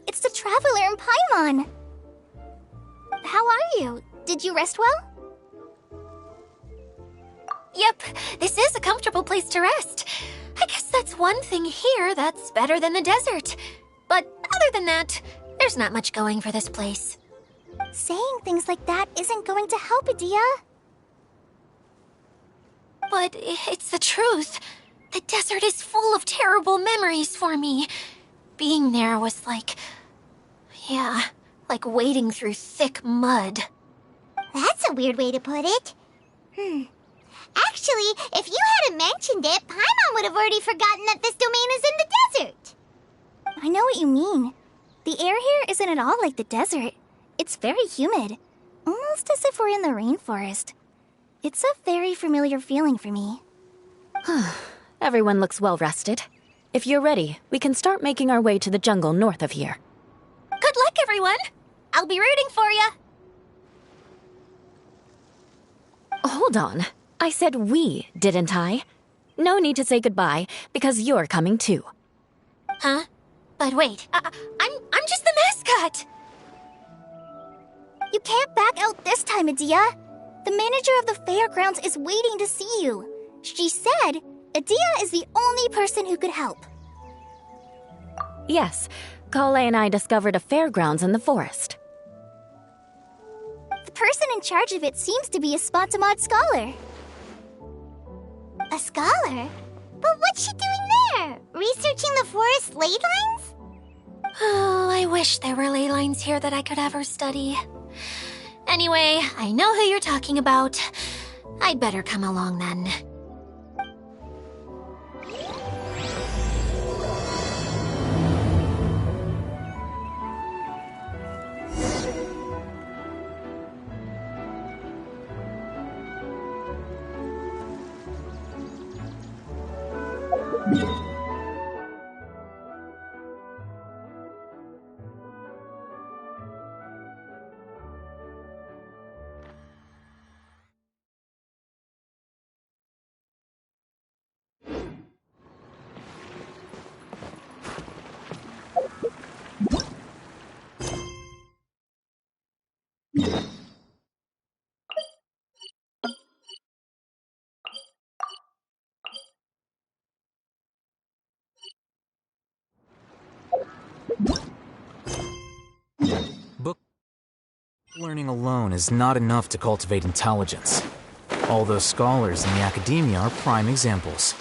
It's the Traveler in Paimon! How are you? Did you rest well? Yep, this is a comfortable place to rest. I guess that's one thing here that's better than the desert. But other than that, there's not much going for this place. Saying things like that isn't going to help, Adia. But it's the truth. The desert is full of terrible memories for me. Being there was like... yeah, like wading through thick mud. That's a weird way to put it. Actually, if you hadn't mentioned it, Paimon would have already forgotten that this domain is in the desert. I know what you mean. The air here isn't at all like the desert. It's very humid. Almost as if we're in the rainforest. It's a very familiar feeling for me. Everyone looks well rested. If you're ready, we can start making our way to the jungle north of here. Good luck, everyone! I'll be rooting for you! Hold on. I said we, didn't I? No need to say goodbye, because you're coming too. Huh? But wait, I'm just the mascot! You can't back out this time, Adia. The manager of the fairgrounds is waiting to see you. She said Adia is the only person who could help. Yes, Kale and I discovered a fairgrounds in the forest. The person in charge of it seems to be a Spontamod scholar. A scholar? But what's she doing there? Researching the forest ley lines? Oh, I wish there were ley lines here that I could ever study. Anyway, I know who you're talking about. I'd better come along then. Book learning alone is not enough to cultivate intelligence. All those scholars in the academia are prime examples.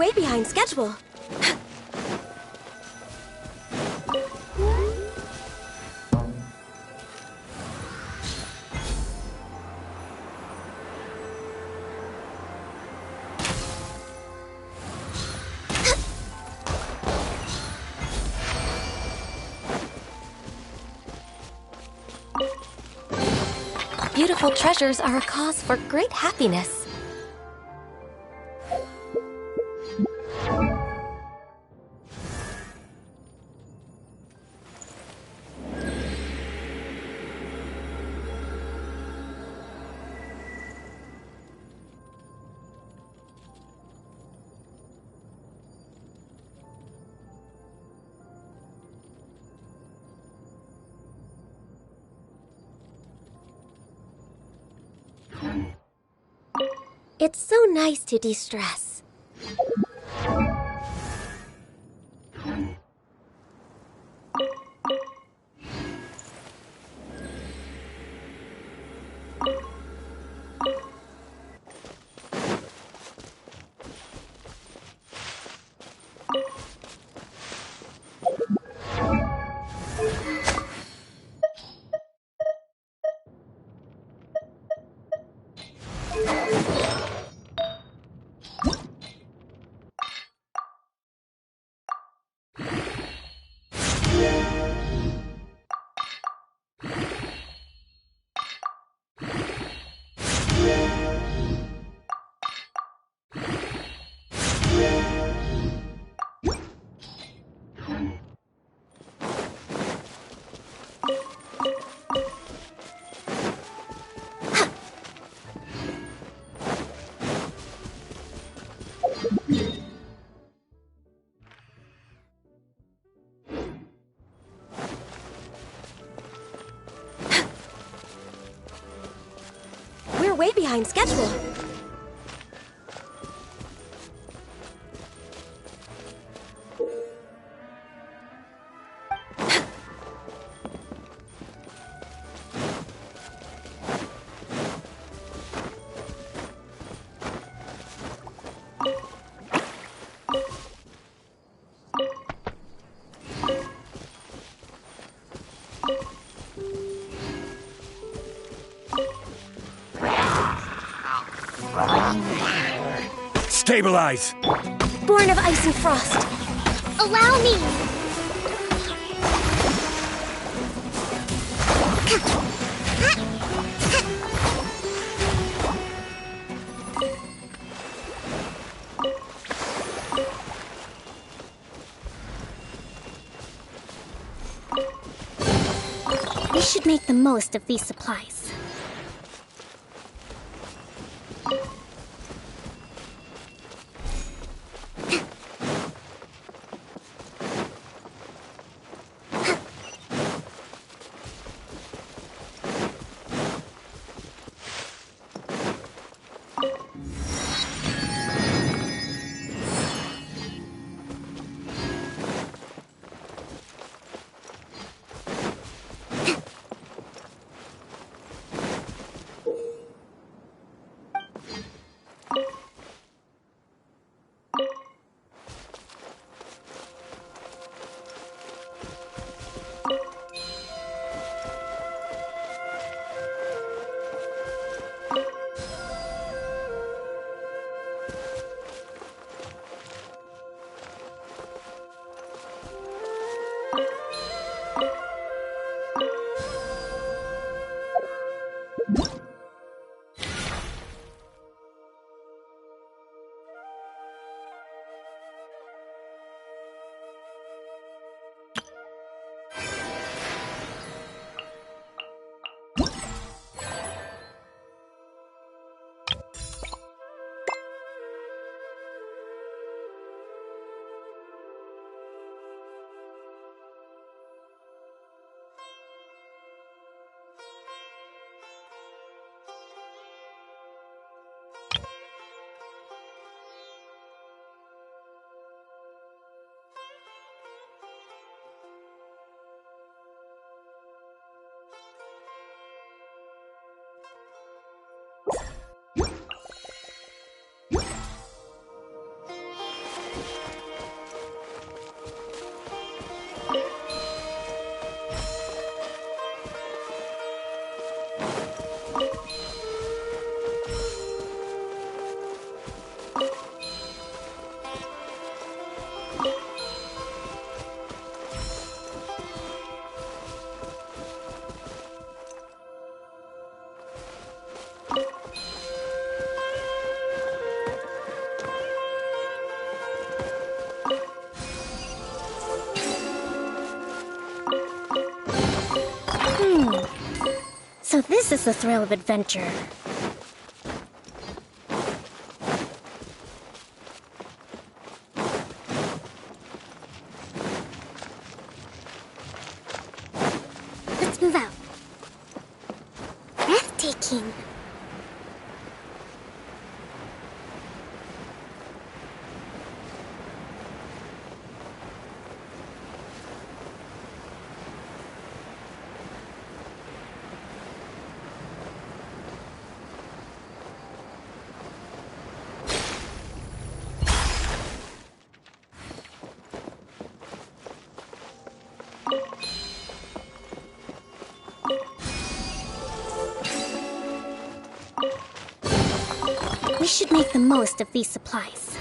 way behind schedule. Beautiful treasures are a cause for great happiness. It's so nice to de-stress. We're way behind schedule. Stabilize! Born of ice and frost. Allow me! We should make the most of these supplies. This is the thrill of adventure. Let's move out. Breathtaking. We should make the most of these supplies.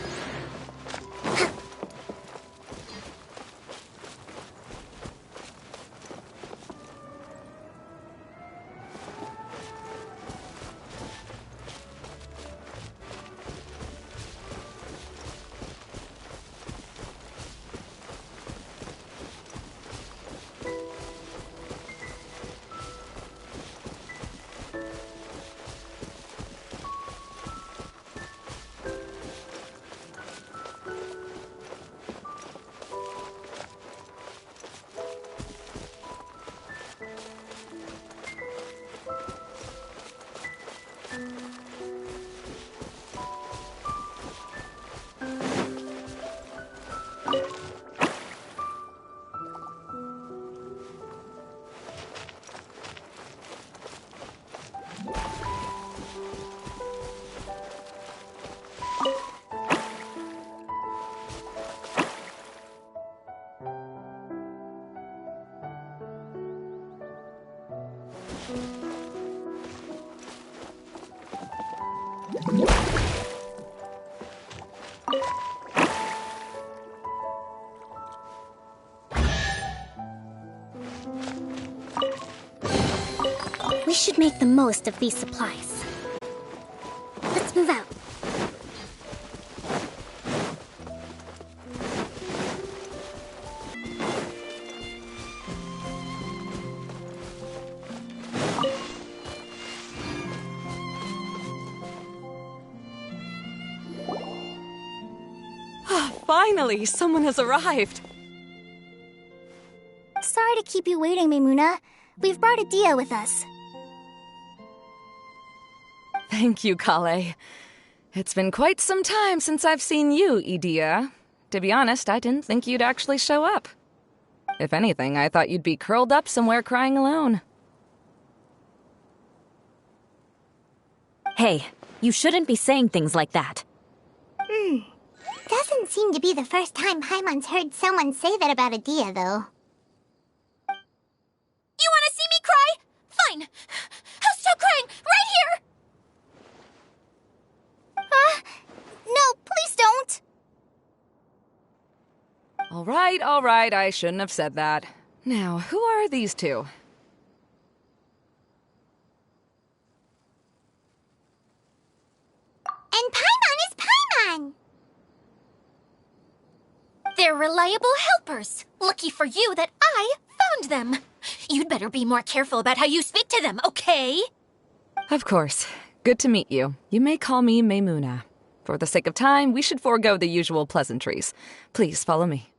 We should make the most of these supplies. Let's move out. Finally, someone has arrived. Sorry to keep you waiting, Maimuna. We've brought Adia with us. Thank you, Kale. It's been quite some time since I've seen you, Idia. To be honest, I didn't think you'd actually show up. If anything, I thought you'd be curled up somewhere crying alone. Hey, you shouldn't be saying things like that. Doesn't seem to be the first time Paimon's heard someone say that about Adia, though. You want to see me cry? Fine. I'll stop crying right here. No, please don't! All right, I shouldn't have said that. Now, who are these two? And Paimon is Paimon! They're reliable helpers. Lucky for you that I found them. You'd better be more careful about how you speak to them, okay? Of course. Good to meet you. You may call me Maimuna. For the sake of time, we should forego the usual pleasantries. Please follow me.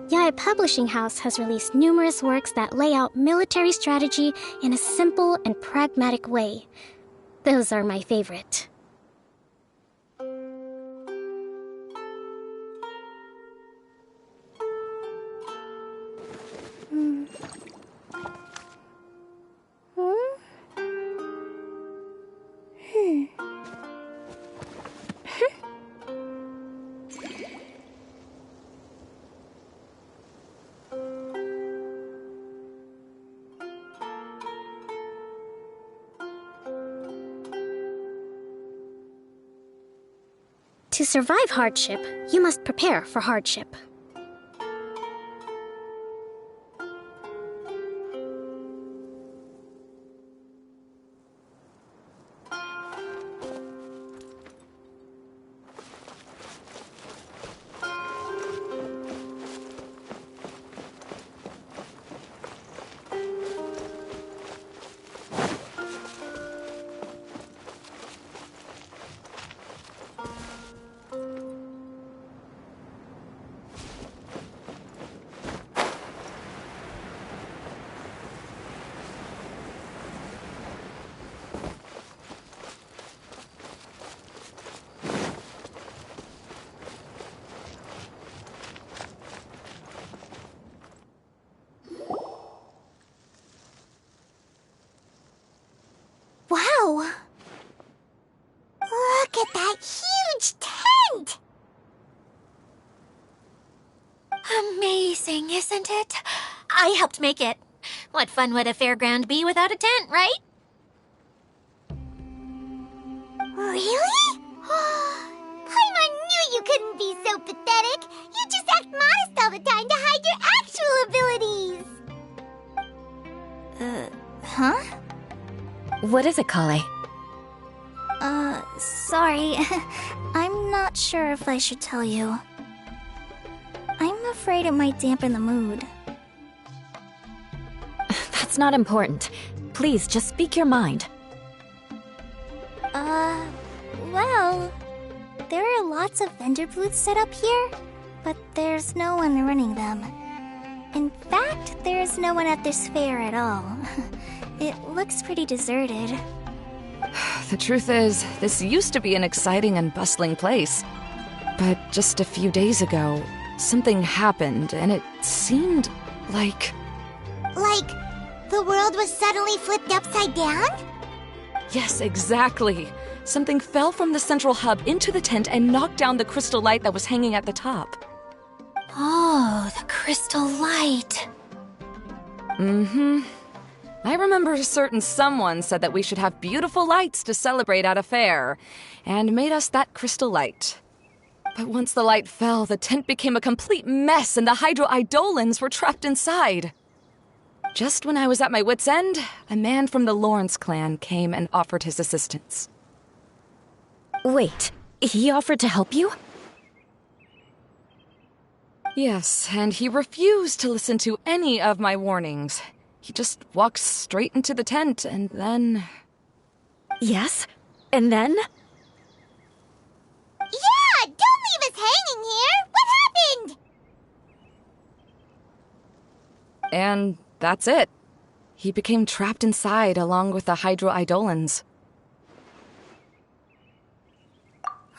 Yae Publishing House has released numerous works that lay out military strategy in a simple and pragmatic way. Those are my favorite. To survive hardship, you must prepare for hardship. Wow! Look at that huge tent! Amazing, isn't it? I helped make it. What fun would a fairground be without a tent, right? Really? Paimon knew you couldn't be so pathetic. You just act modest all the time to hide your actual abilities. Huh? What is it, Kale? Sorry. I'm not sure if I should tell you. I'm afraid it might dampen the mood. That's not important. Please, just speak your mind. Well, there are lots of vendor booths set up here, but there's no one running them. In fact, there's no one at this fair at all. It looks pretty deserted. The truth is, this used to be an exciting and bustling place. But just a few days ago, something happened, and it seemed like... Like, the world was suddenly flipped upside down? Yes, exactly. Something fell from the central hub into the tent and knocked down the crystal light that was hanging at the top. Oh, the crystal light. Mm-hmm. I remember a certain someone said that we should have beautiful lights to celebrate at a fair, and made us that crystal light. But once the light fell, the tent became a complete mess and the Hydro-Eidolons were trapped inside. Just when I was at my wit's end, a man from the Lawrence clan came and offered his assistance. Wait, he offered to help you? Yes, and he refused to listen to any of my warnings. He just walked straight into the tent, and then... Yes? And then? Yeah! Don't leave us hanging here! What happened? And that's it. He became trapped inside along with the Hydro-Eidolons.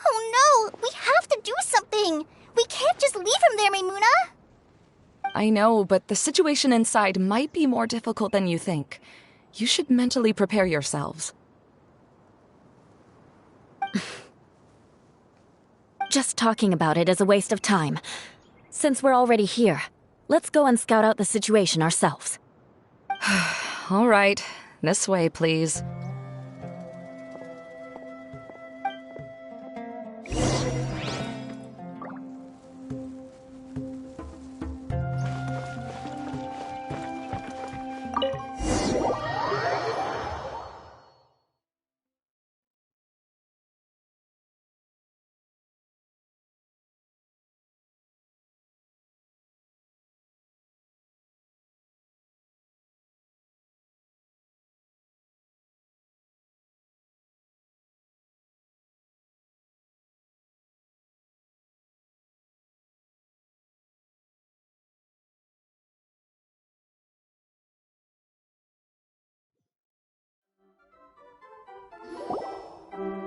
Oh no! We have to do something! We can't just leave him there, Maimuna! I know, but the situation inside might be more difficult than you think. You should mentally prepare yourselves. Just talking about it is a waste of time. Since we're already here, let's go and scout out the situation ourselves. All right, this way, please.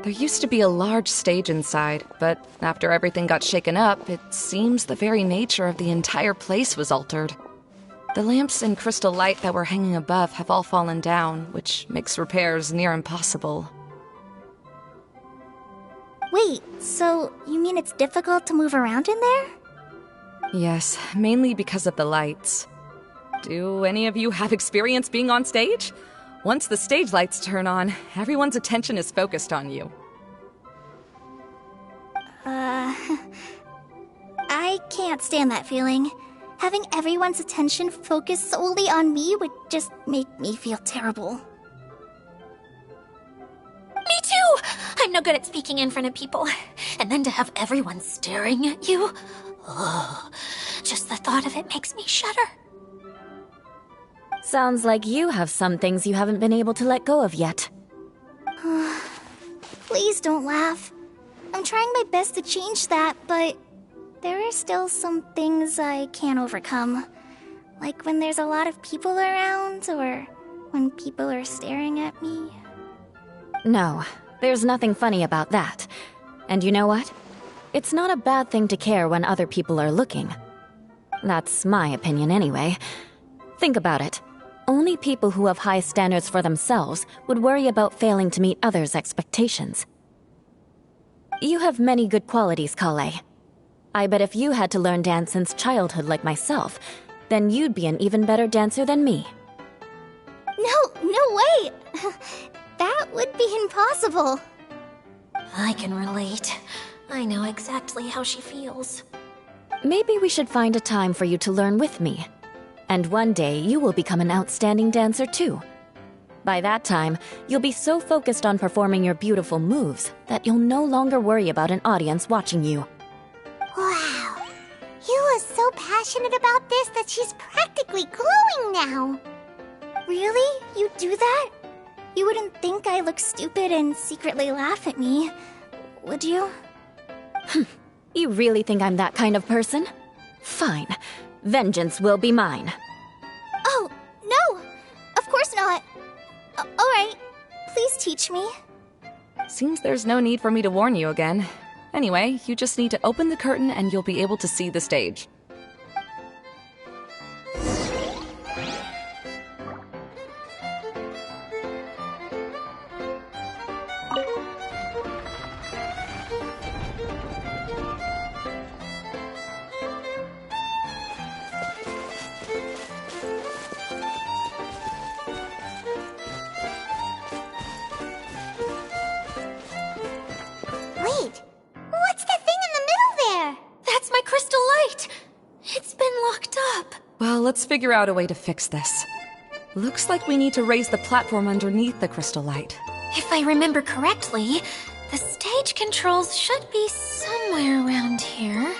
There used to be a large stage inside, but after everything got shaken up, it seems the very nature of the entire place was altered. The lamps and crystal light that were hanging above have all fallen down, which makes repairs near impossible. Wait, so you mean it's difficult to move around in there? Yes, mainly because of the lights. Do any of you have experience being on stage? Once the stage lights turn on, everyone's attention is focused on you. cannot stand that feeling. Having everyone's attention focused solely on me would just make me feel terrible. Me too! I'm no good at speaking in front of people. And then to have everyone staring at you. Ugh. Just the thought of it makes me shudder. Sounds like you have some things you haven't been able to let go of yet. Please don't laugh. I'm trying my best to change that, but there are still some things I can't overcome. Like when there's a lot of people around, or when people are staring at me. No, there's nothing funny about that. And you know what? It's not a bad thing to care when other people are looking. That's my opinion anyway. Think about it. Only people who have high standards for themselves would worry about failing to meet others' expectations. You have many good qualities, Kale. I bet if you had to learn dance since childhood like myself, then you'd be an even better dancer than me. No way! That would be impossible. I can relate. I know exactly how she feels. Maybe we should find a time for you to learn with me. And one day, you will become an outstanding dancer too. By that time, you'll be so focused on performing your beautiful moves that you'll no longer worry about an audience watching you. Wow. You are so passionate about this that she's practically glowing now. Really? You do that? You wouldn't think I look stupid and secretly laugh at me, would you? You really think I'm that kind of person? Fine. Vengeance will be mine. Oh, no! Of course not. Alright, please teach me. Seems there's no need for me to warn you again. Anyway, you just need to open the curtain and you'll be able to see the stage. Wait, what's that thing in the middle there? That's my crystal light! It's been locked up. Well, let's figure out a way to fix this. Looks like we need to raise the platform underneath the crystal light. If I remember correctly, the stage controls should be somewhere around here.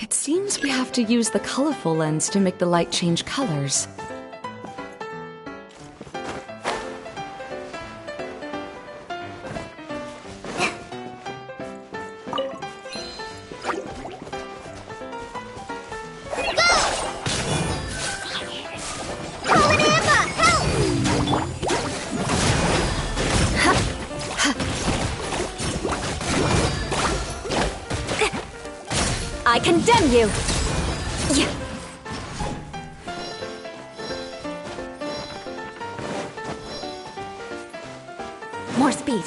It seems we have to use the colorful lens to make the light change colors. Condemn you! Yeah. More speed.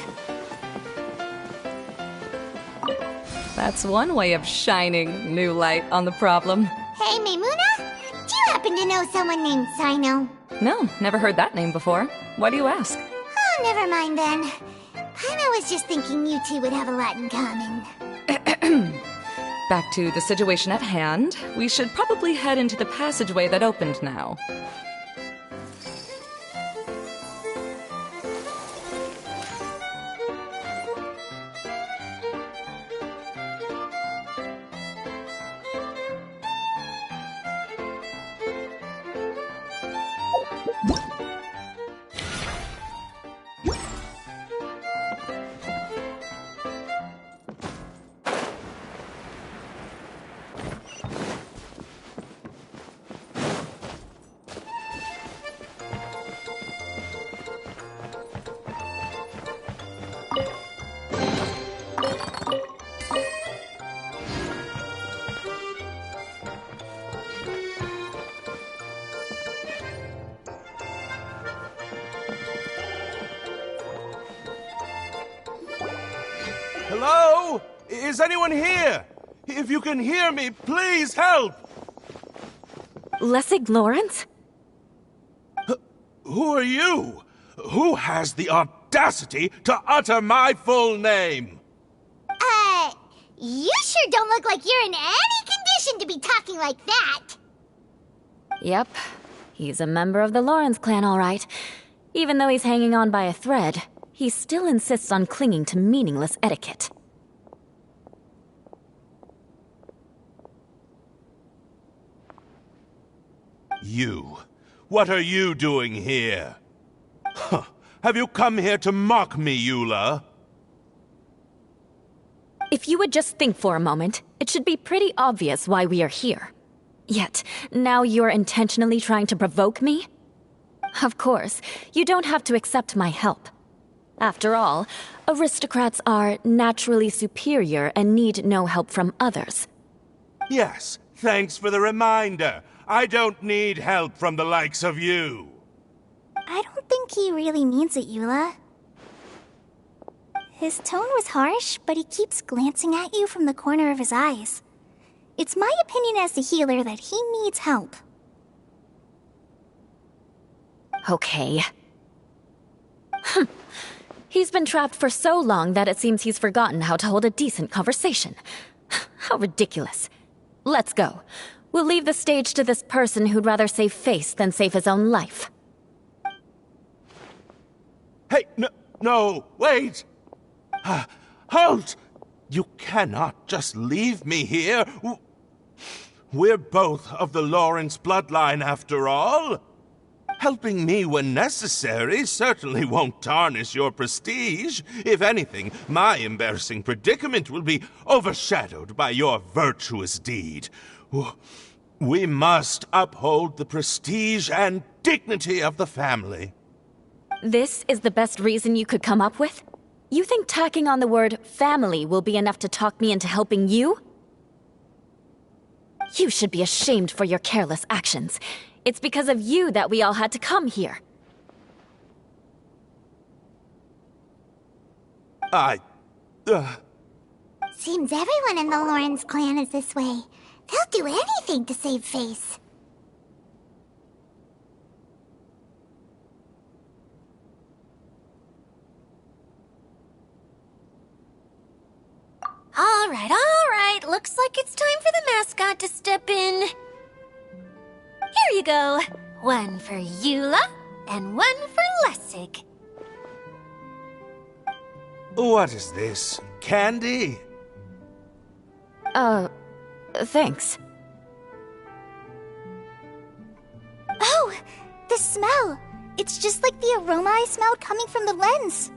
That's one way of shining new light on the problem. Hey, Maimuna? Do you happen to know someone named Sino? No, never heard that name before. Why do you ask? Oh, never mind then. Paimon was just thinking you two would have a lot in common. Back to the situation at hand. We should probably head into the passageway that opened now. Hello? Is anyone here? If you can hear me, please help! Lessig Lawrence? Who are you? Who has the audacity to utter my full name? You sure don't look like you're in any condition to be talking like that. Yep. He's a member of the Lawrence clan, all right. Even though he's hanging on by a thread, he still insists on clinging to meaningless etiquette. You. What are you doing here? Huh. Have you come here to mock me, Eula? If you would just think for a moment, it should be pretty obvious why we are here. Yet, now you're intentionally trying to provoke me? Of course, you don't have to accept my help. After all, aristocrats are naturally superior and need no help from others. Yes, thanks for the reminder. I don't need help from the likes of you. I don't think he really means it, Eula. His tone was harsh, but he keeps glancing at you from the corner of his eyes. It's my opinion as the healer that he needs help. Okay. He's been trapped for so long that it seems he's forgotten how to hold a decent conversation. How ridiculous. Let's go. We'll leave the stage to this person who'd rather save face than save his own life. Hey, no, wait! Halt! You cannot just leave me here. We're both of the Lawrence bloodline, after all. Helping me when necessary certainly won't tarnish your prestige. If anything, my embarrassing predicament will be overshadowed by your virtuous deed. We must uphold the prestige and dignity of the family. This is the best reason you could come up with? You think tacking on the word family will be enough to talk me into helping you? You should be ashamed for your careless actions. It's because of you that we all had to come here. Seems everyone in the Lawrence clan is this way. They'll do anything to save face. All right. Looks like it's time for the mascot to step in. Here you go. One for Eula, and one for Lessig. What is this? Candy? Thanks. Oh, the smell! It's just like the aroma I smelled coming from the lens.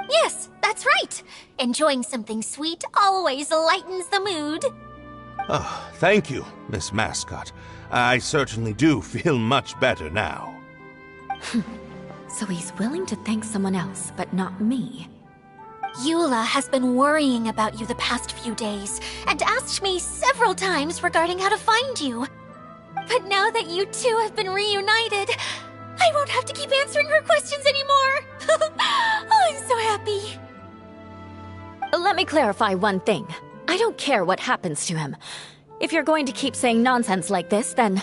Yes, that's right. Enjoying something sweet always lightens the mood. Oh, thank you, Miss Mascot. I certainly do feel much better now. So he's willing to thank someone else, but not me. Eula has been worrying about you the past few days and asked me several times regarding how to find you. But now that you two have been reunited, I won't have to keep answering her questions anymore. Oh, I'm so happy. Let me clarify one thing. I don't care what happens to him. If you're going to keep saying nonsense like this, then...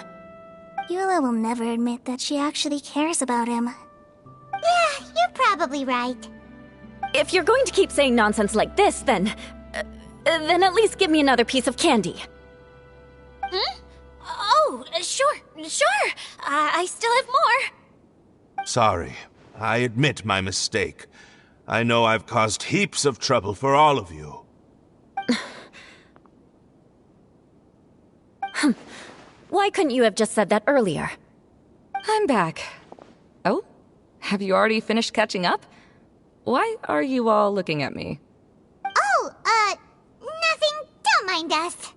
Eula will never admit that she actually cares about him. Yeah, you're probably right. If you're going to keep saying nonsense like this, then at least give me another piece of candy. Hmm? Oh, sure. I still have more. Sorry. I admit my mistake. I know I've caused heaps of trouble for all of you. Why couldn't you have just said that earlier? I'm back. Oh? Have you already finished catching up? Why are you all looking at me? Oh, nothing. Don't mind us.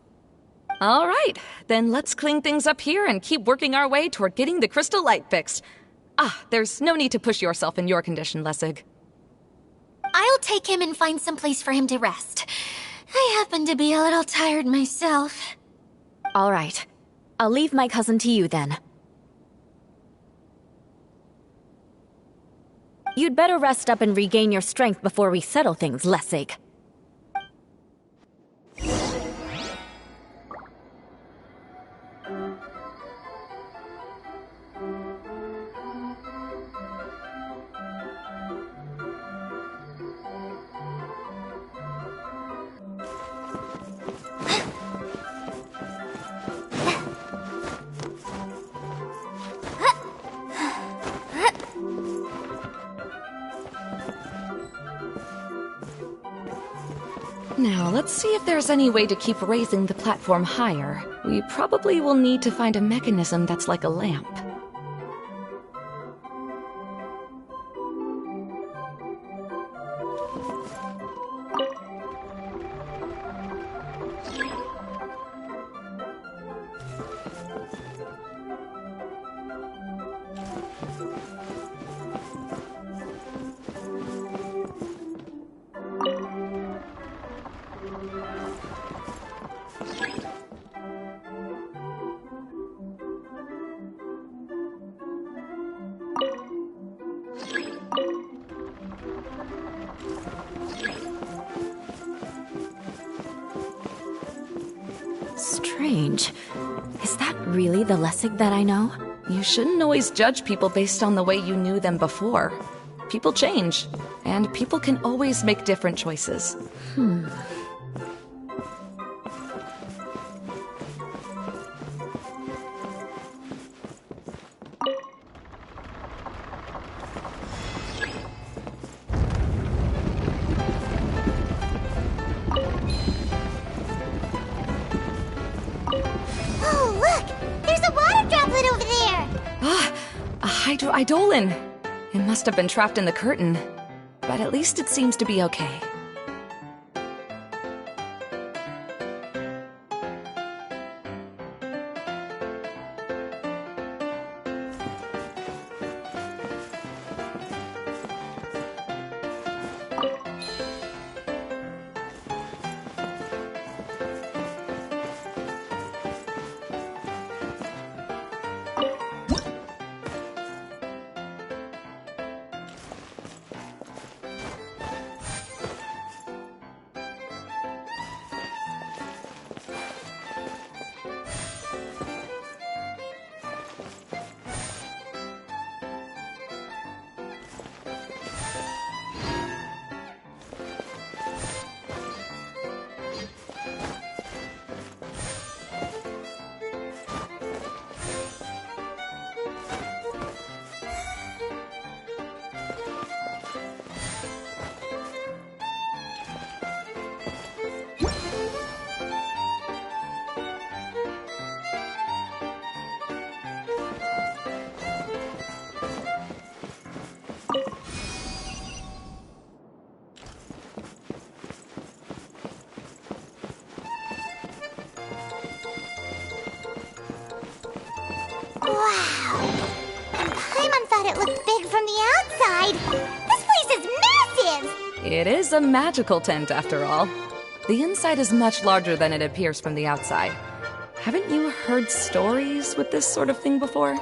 All right, then let's clean things up here and keep working our way toward getting the crystal light fixed. There's no need to push yourself in your condition, Lessig. I'll take him and find some place for him to rest. I happen to be a little tired myself. All right. I'll leave my cousin to you then. You'd better rest up and regain your strength before we settle things, Lessig. Now, let's see if there's any way to keep raising the platform higher. We probably will need to find a mechanism that's like a lamp. Strange. Is that really the Lessig that I know? You shouldn't always judge people based on the way you knew them before. People change, and people can always make different choices. Oh, look! There's a water droplet over there! A hydroidolin! It must have been trapped in the curtain. But at least it seems to be okay. Wow! And Paimon thought it looked big from the outside! This place is massive! It is a magical tent, after all. The inside is much larger than it appears from the outside. Haven't you heard stories with this sort of thing before?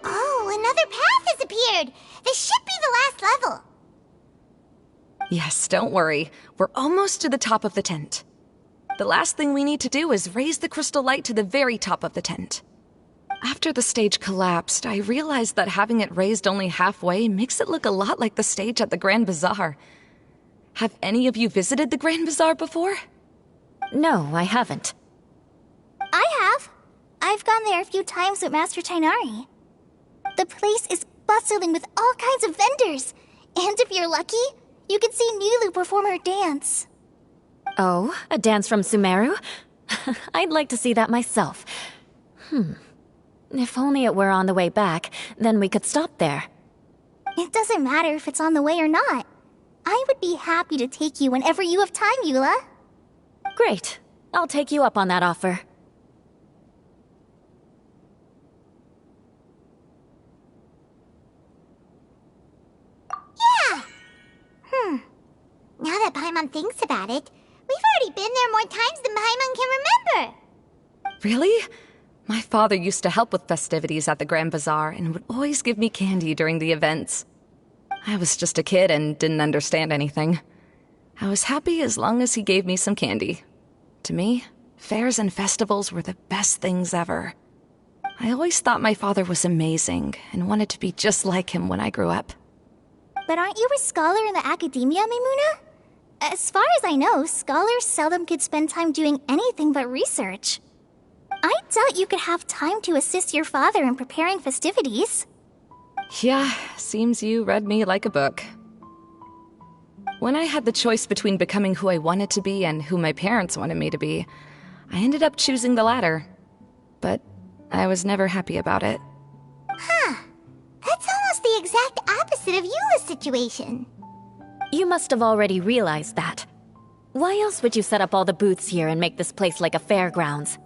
Oh, another path has appeared! This should be the last level. Yes, don't worry. We're almost to the top of the tent. The last thing we need to do is raise the crystal light to the very top of the tent. After the stage collapsed, I realized that having it raised only halfway makes it look a lot like the stage at the Grand Bazaar. Have any of you visited the Grand Bazaar before? No, I haven't. I have. I've gone there a few times with Master Tainari. The place is bustling with all kinds of vendors. And if you're lucky, you can see Nulu perform her dance. Oh, a dance from Sumeru? I'd like to see that myself. If only it were on the way back, then we could stop there. It doesn't matter if it's on the way or not. I would be happy to take you whenever you have time, Eula. Great. I'll take you up on that offer. Yeah! Now that Paimon thinks about it, we've already been there more times than Paimon can remember. Really? My father used to help with festivities at the Grand Bazaar and would always give me candy during the events. I was just a kid and didn't understand anything. I was happy as long as he gave me some candy. To me, fairs and festivals were the best things ever. I always thought my father was amazing and wanted to be just like him when I grew up. But aren't you a scholar in the academia, Maimuna? As far as I know, scholars seldom could spend time doing anything but research. I doubt you could have time to assist your father in preparing festivities. Yeah, seems you read me like a book. When I had the choice between becoming who I wanted to be and who my parents wanted me to be, I ended up choosing the latter. But I was never happy about it. That's almost the exact opposite of Eula's situation. You must have already realized that. Why else would you set up all the booths here and make this place like a fairgrounds?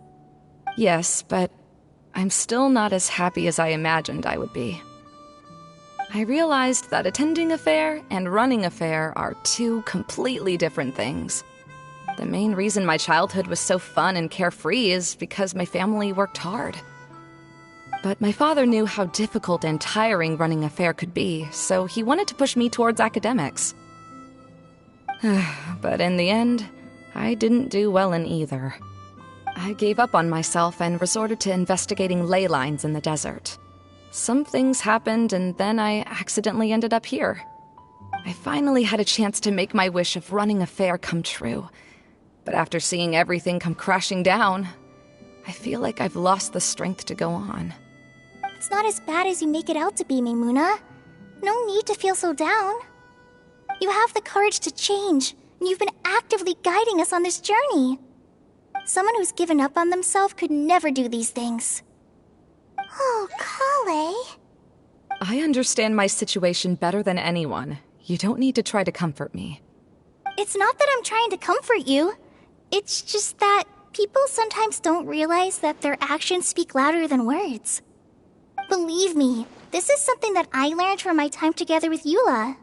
Yes, but I'm still not as happy as I imagined I would be. I realized that attending a fair and running a fair are two completely different things. The main reason my childhood was so fun and carefree is because my family worked hard. But my father knew how difficult and tiring running a fair could be, so he wanted to push me towards academics. But in the end, I didn't do well in either. I gave up on myself and resorted to investigating ley lines in the desert. Some things happened, and then I accidentally ended up here. I finally had a chance to make my wish of running a fair come true. But after seeing everything come crashing down, I feel like I've lost the strength to go on. It's not as bad as you make it out to be, Maimuna. No need to feel so down. You have the courage to change, and you've been actively guiding us on this journey. Someone who's given up on themselves could never do these things. Oh, Kale. I understand my situation better than anyone. You don't need to try to comfort me. It's not that I'm trying to comfort you. It's just that people sometimes don't realize that their actions speak louder than words. Believe me, this is something that I learned from my time together with Eula.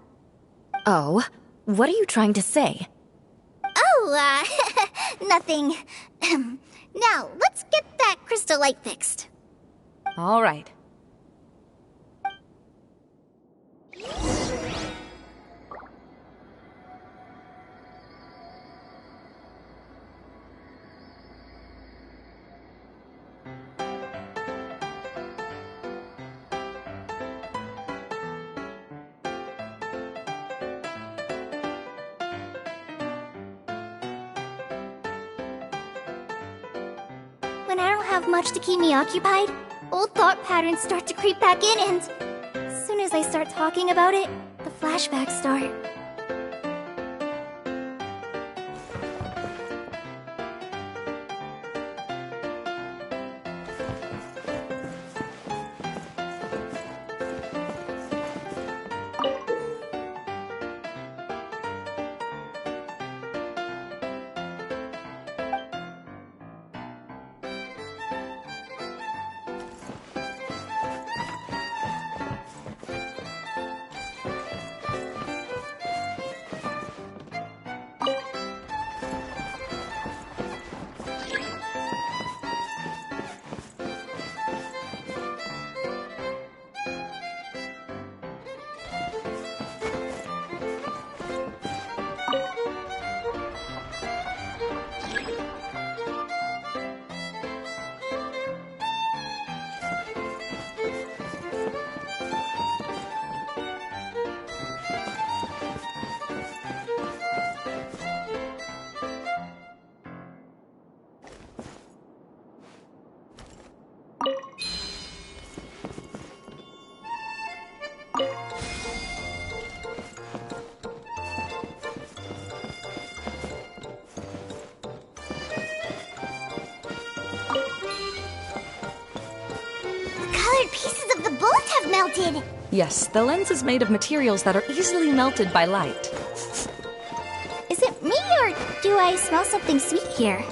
Oh, what are you trying to say? Oh, nothing. Now, let's get that crystal light fixed. All right. When I don't have much to keep me occupied, old thought patterns start to creep back in, and as soon as I start talking about it, the flashbacks start. Pieces of the bullet have melted! Yes, the lens is made of materials that are easily melted by light. Is it me, or do I smell something sweet here?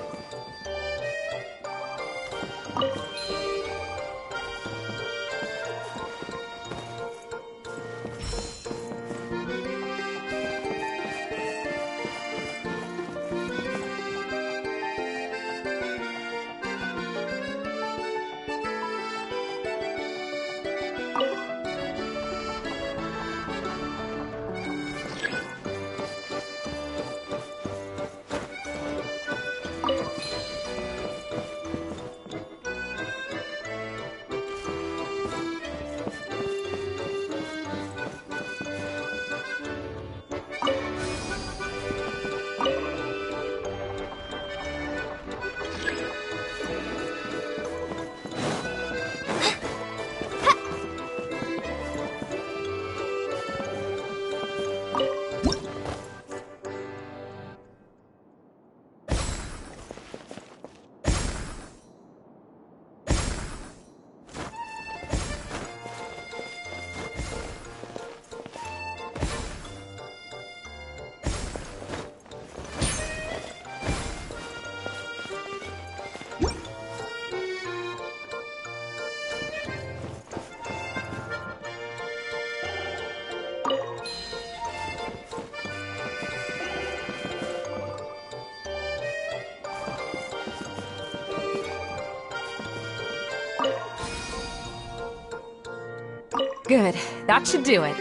Good. That should do it.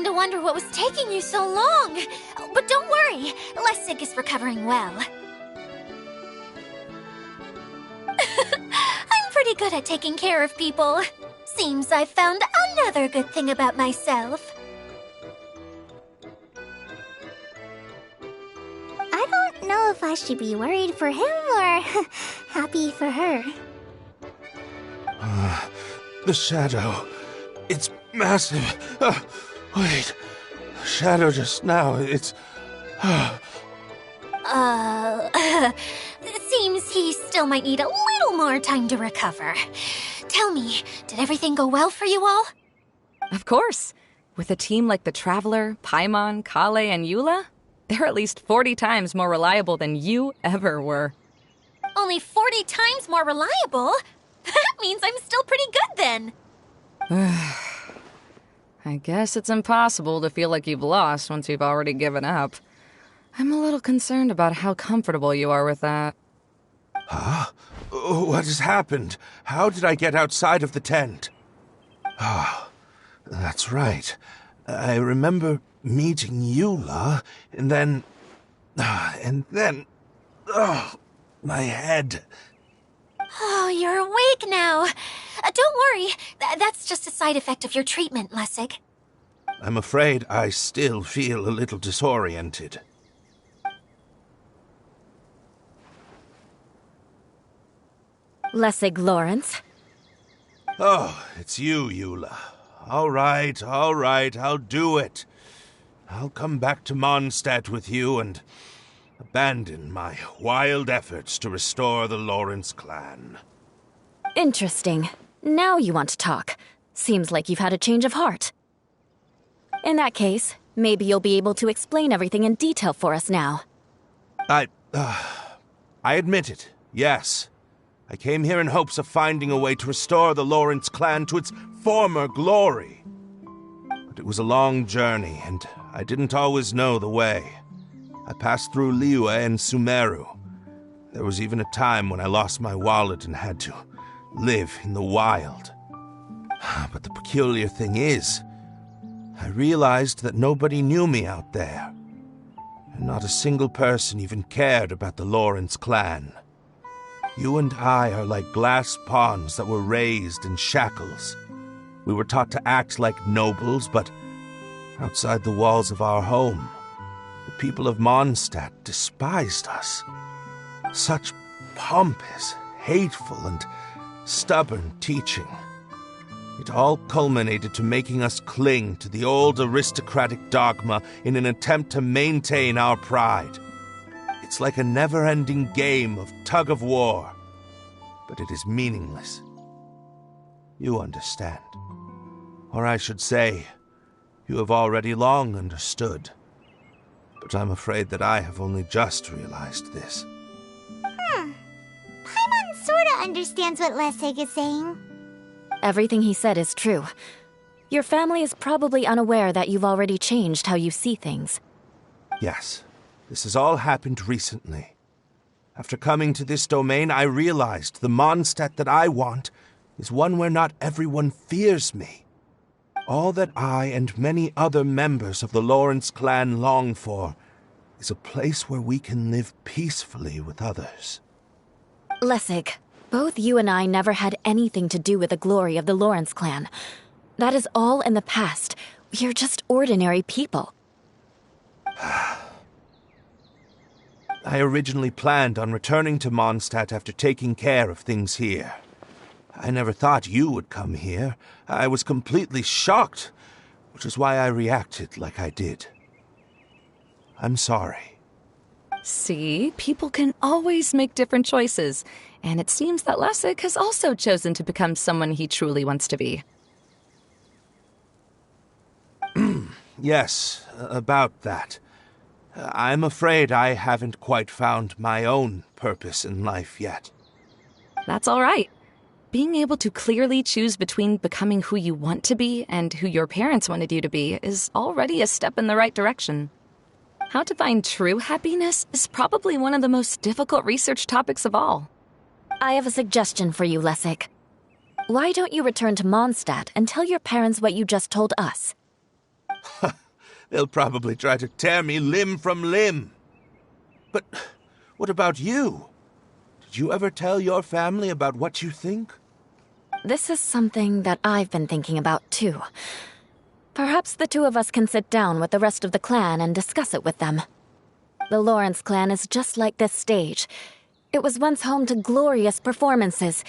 To wonder what was taking you so long. But don't worry, Lessig is recovering well. I'm pretty good at taking care of people. Seems I've found another good thing about myself. I don't know if I should be worried for him or happy for her. The shadow. It's massive. Wait. The shadow just now, it's... It seems he still might need a little more time to recover. Tell me, did everything go well for you all? Of course. With a team like the Traveler, Paimon, Kale, and Eula, they're at least 40 times more reliable than you ever were. Only 40 times more reliable? That means I'm still pretty good then. I guess it's impossible to feel like you've lost once you've already given up. I'm a little concerned about how comfortable you are with that. Huh? What has happened? How did I get outside of the tent? Ah, that's right. I remember meeting Eula, and then... my head. Oh, you're awake now. Don't worry, that's just a side effect of your treatment, Lessig. I'm afraid I still feel a little disoriented. Lessig Lawrence. Oh, it's you, Eula. All right, I'll do it. I'll come back to Mondstadt with you and abandon my wild efforts to restore the Lawrence clan. Interesting. Now you want to talk. Seems like you've had a change of heart. In that case, maybe you'll be able to explain everything in detail for us now. I admit it, yes. I came here in hopes of finding a way to restore the Lawrence clan to its former glory. But it was a long journey, and I didn't always know the way. I passed through Liyue and Sumeru. There was even a time when I lost my wallet and had to live in the wild. But the peculiar thing is, I realized that nobody knew me out there. And not a single person even cared about the Lawrence clan. You and I are like glass pawns that were raised in shackles. We were taught to act like nobles, but outside the walls of our home, the people of Mondstadt despised us. Such pompous, hateful, and stubborn teaching. It all culminated to making us cling to the old aristocratic dogma in an attempt to maintain our pride. It's like a never-ending game of tug-of-war, but it is meaningless. You understand. Or I should say, you have already long understood. But I'm afraid that I have only just realized this. Paimon sorta understands what Lessig is saying. Everything he said is true. Your family is probably unaware that you've already changed how you see things. Yes, this has all happened recently. After coming to this domain, I realized the Mondstadt that I want is one where not everyone fears me. All that I and many other members of the Lawrence clan long for is a place where we can live peacefully with others. Lessig, both you and I never had anything to do with the glory of the Lawrence clan. That is all in the past. We are just ordinary people. I originally planned on returning to Mondstadt after taking care of things here. I never thought you would come here. I was completely shocked, which is why I reacted like I did. I'm sorry. See, people can always make different choices, and it seems that Lessig has also chosen to become someone he truly wants to be. Yes, about that. I'm afraid I haven't quite found my own purpose in life yet. That's all right. Being able to clearly choose between becoming who you want to be and who your parents wanted you to be is already a step in the right direction. How to find true happiness is probably one of the most difficult research topics of all. I have a suggestion for you, Lessig. Why don't you return to Mondstadt and tell your parents what you just told us? They'll probably try to tear me limb from limb. But what about you? Did you ever tell your family about what you think? This is something that I've been thinking about, too. Perhaps the two of us can sit down with the rest of the clan and discuss it with them. The Lawrence clan is just like this stage. It was once home to glorious performances,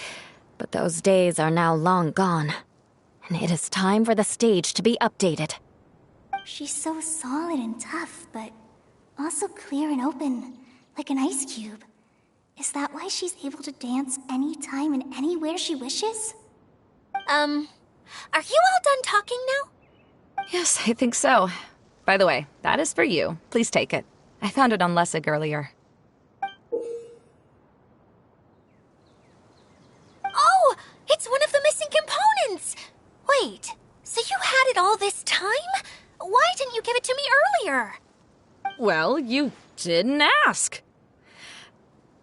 but those days are now long gone. And it is time for the stage to be updated. She's so solid and tough, but also clear and open, like an ice cube. Is that why she's able to dance anytime and anywhere she wishes? Are you all done talking now? Yes, I think so. By the way, that is for you. Please take it. I found it on Lessig earlier. Oh, it's one of the missing components! Wait, so you had it all this time? Why didn't you give it to me earlier? Well, you didn't ask.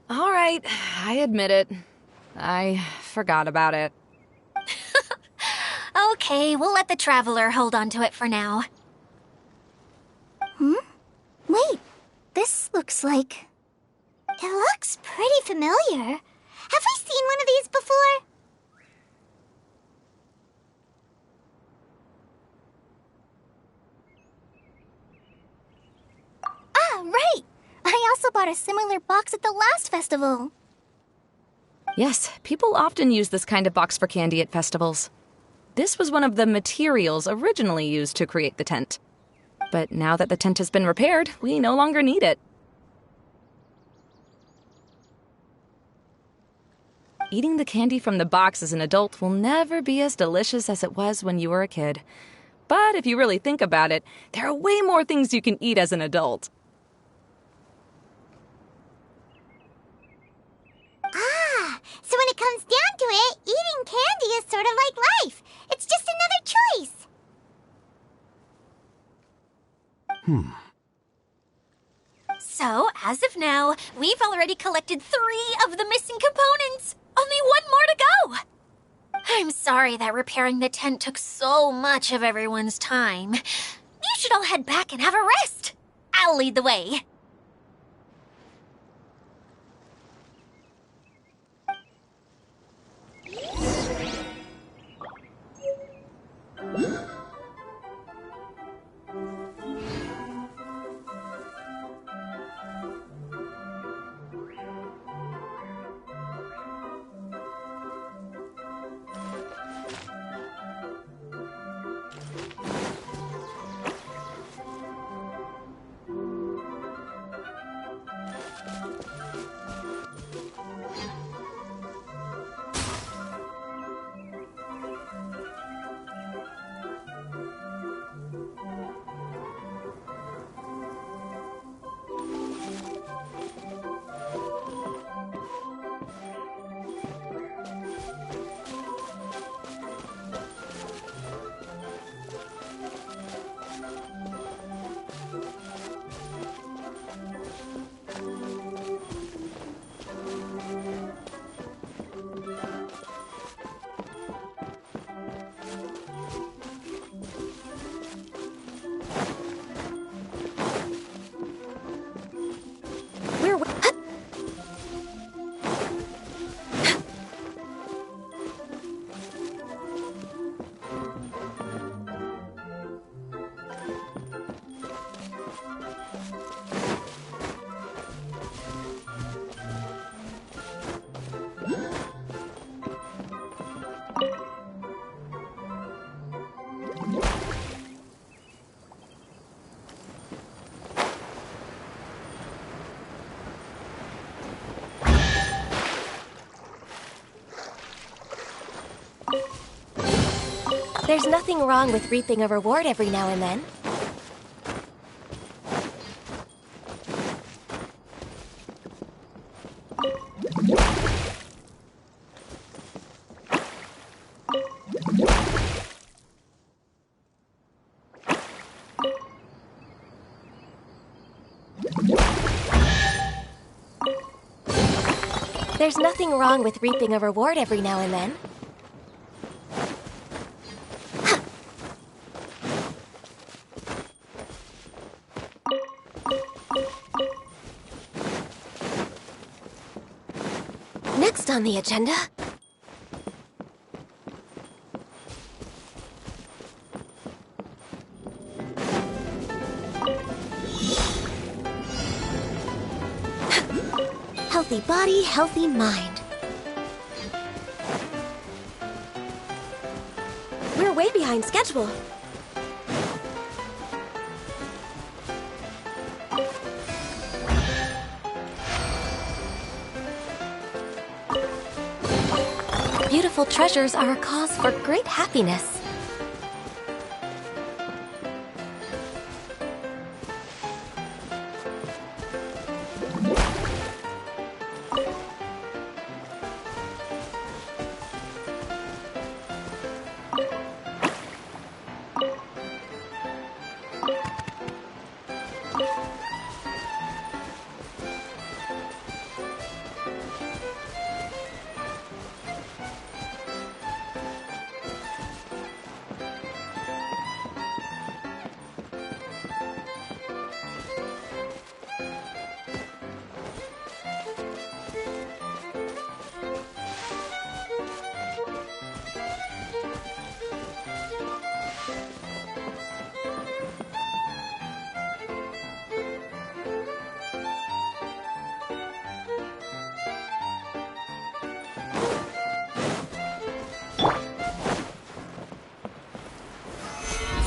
All right, I admit it. I forgot about it. Okay, we'll let the Traveler hold on to it for now. Wait, this looks like... It looks pretty familiar. Have I seen one of these before? Ah, right! I also bought a similar box at the last festival. Yes, people often use this kind of box for candy at festivals. This was one of the materials originally used to create the tent. But now that the tent has been repaired, we no longer need it. Eating the candy from the box as an adult will never be as delicious as it was when you were a kid. But if you really think about it, there are way more things you can eat as an adult. Ah, so when it comes down to it, eating candy is sort of like life. It's just another choice. So, as of now, we've already collected 3 of the missing components. Only 1 more to go. I'm sorry that repairing the tent took so much of everyone's time. You should all head back and have a rest. I'll lead the way. There's nothing wrong with reaping a reward every now and then. There's nothing wrong with reaping a reward every now and then. on the agenda? Healthy body, healthy mind. We're way behind schedule. Beautiful treasures are a cause for great happiness.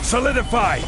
Solidify!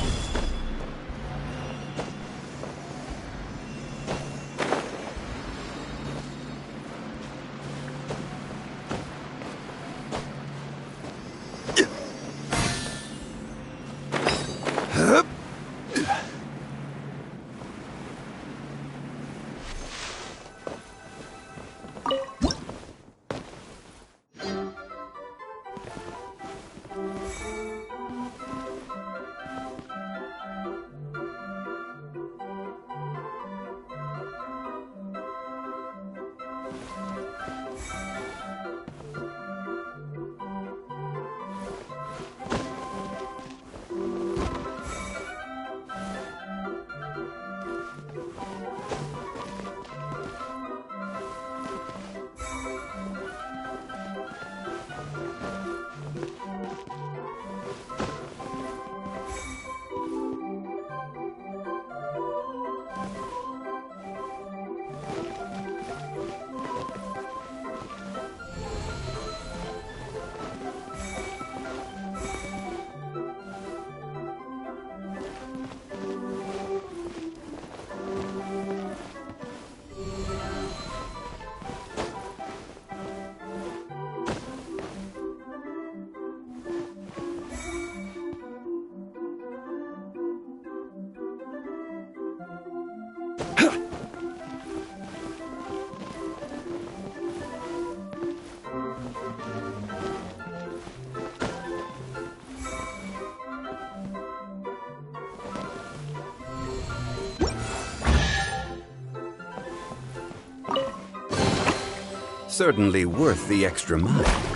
Certainly worth the extra mile.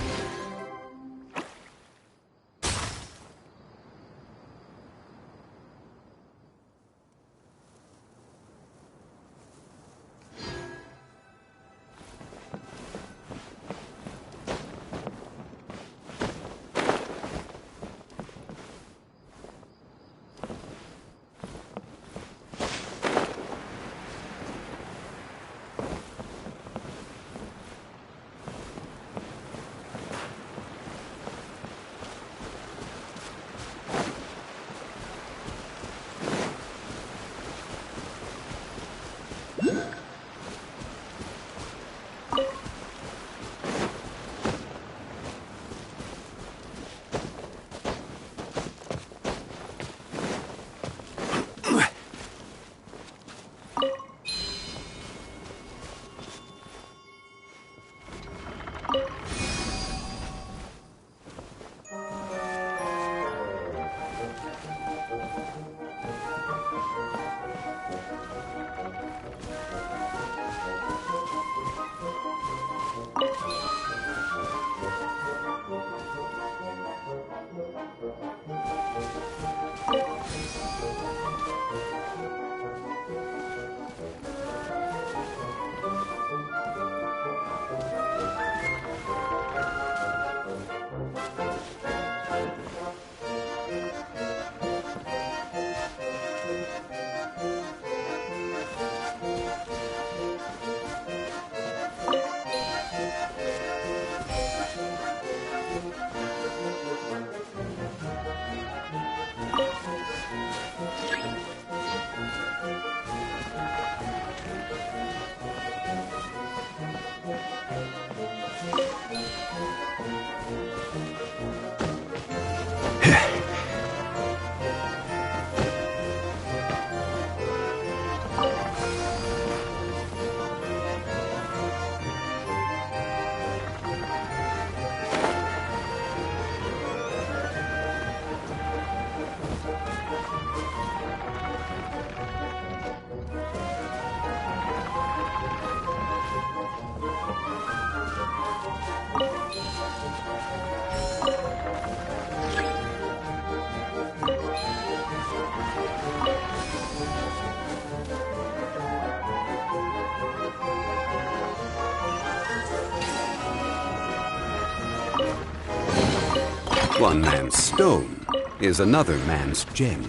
One man's stone is another man's gem.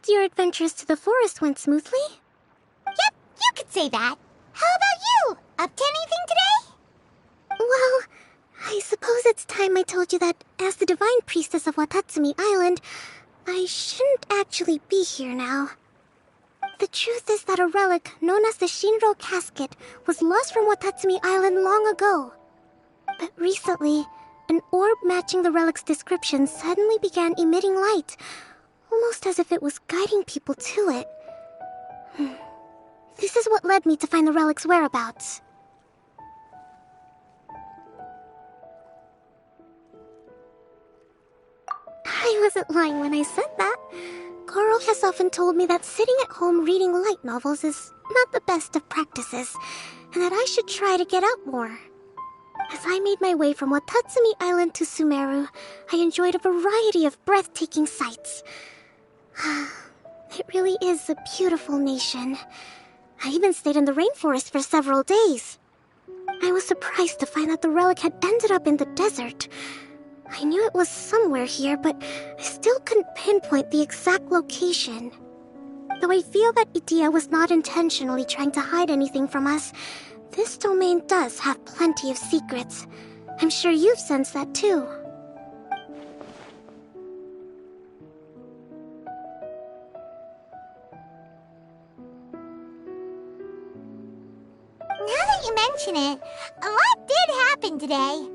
Your adventures to the forest went smoothly? Yep, you could say that. How about you? Up to anything today? Well, I suppose it's time I told you that as the Divine Priestess of Watatsumi Island, I shouldn't actually be here now. The truth is that a relic known as the Shinro Casket was lost from Watatsumi Island long ago. But recently, an orb matching the relic's description suddenly began emitting light, almost as if it was guiding people to it. This is what led me to find the relic's whereabouts. I wasn't lying when I said that. Carl has often told me that sitting at home reading light novels is not the best of practices, and that I should try to get out more. As I made my way from Watatsumi Island to Sumeru, I enjoyed a variety of breathtaking sights. It really is a beautiful nation. I even stayed in the rainforest for several days. I was surprised to find that the relic had ended up in the desert. I knew it was somewhere here, but I still couldn't pinpoint the exact location. Though I feel that Idia was not intentionally trying to hide anything from us, this domain does have plenty of secrets. I'm sure you've sensed that too. Now that you mention it, a lot did happen today.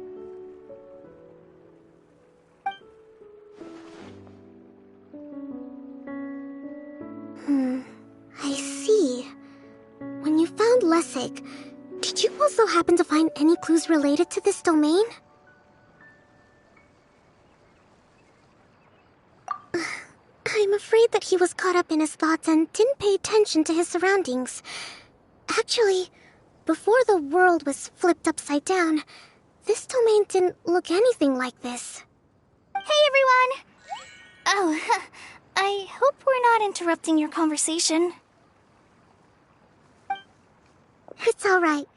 I see. When you found Lessig, did you you also happen to find any clues related to this domain? I'm afraid that he was caught up in his thoughts and didn't pay attention to his surroundings. Actually, before the world was flipped upside down, this domain didn't look anything like this. Hey, everyone! Oh, I hope we're not interrupting your conversation. It's alright.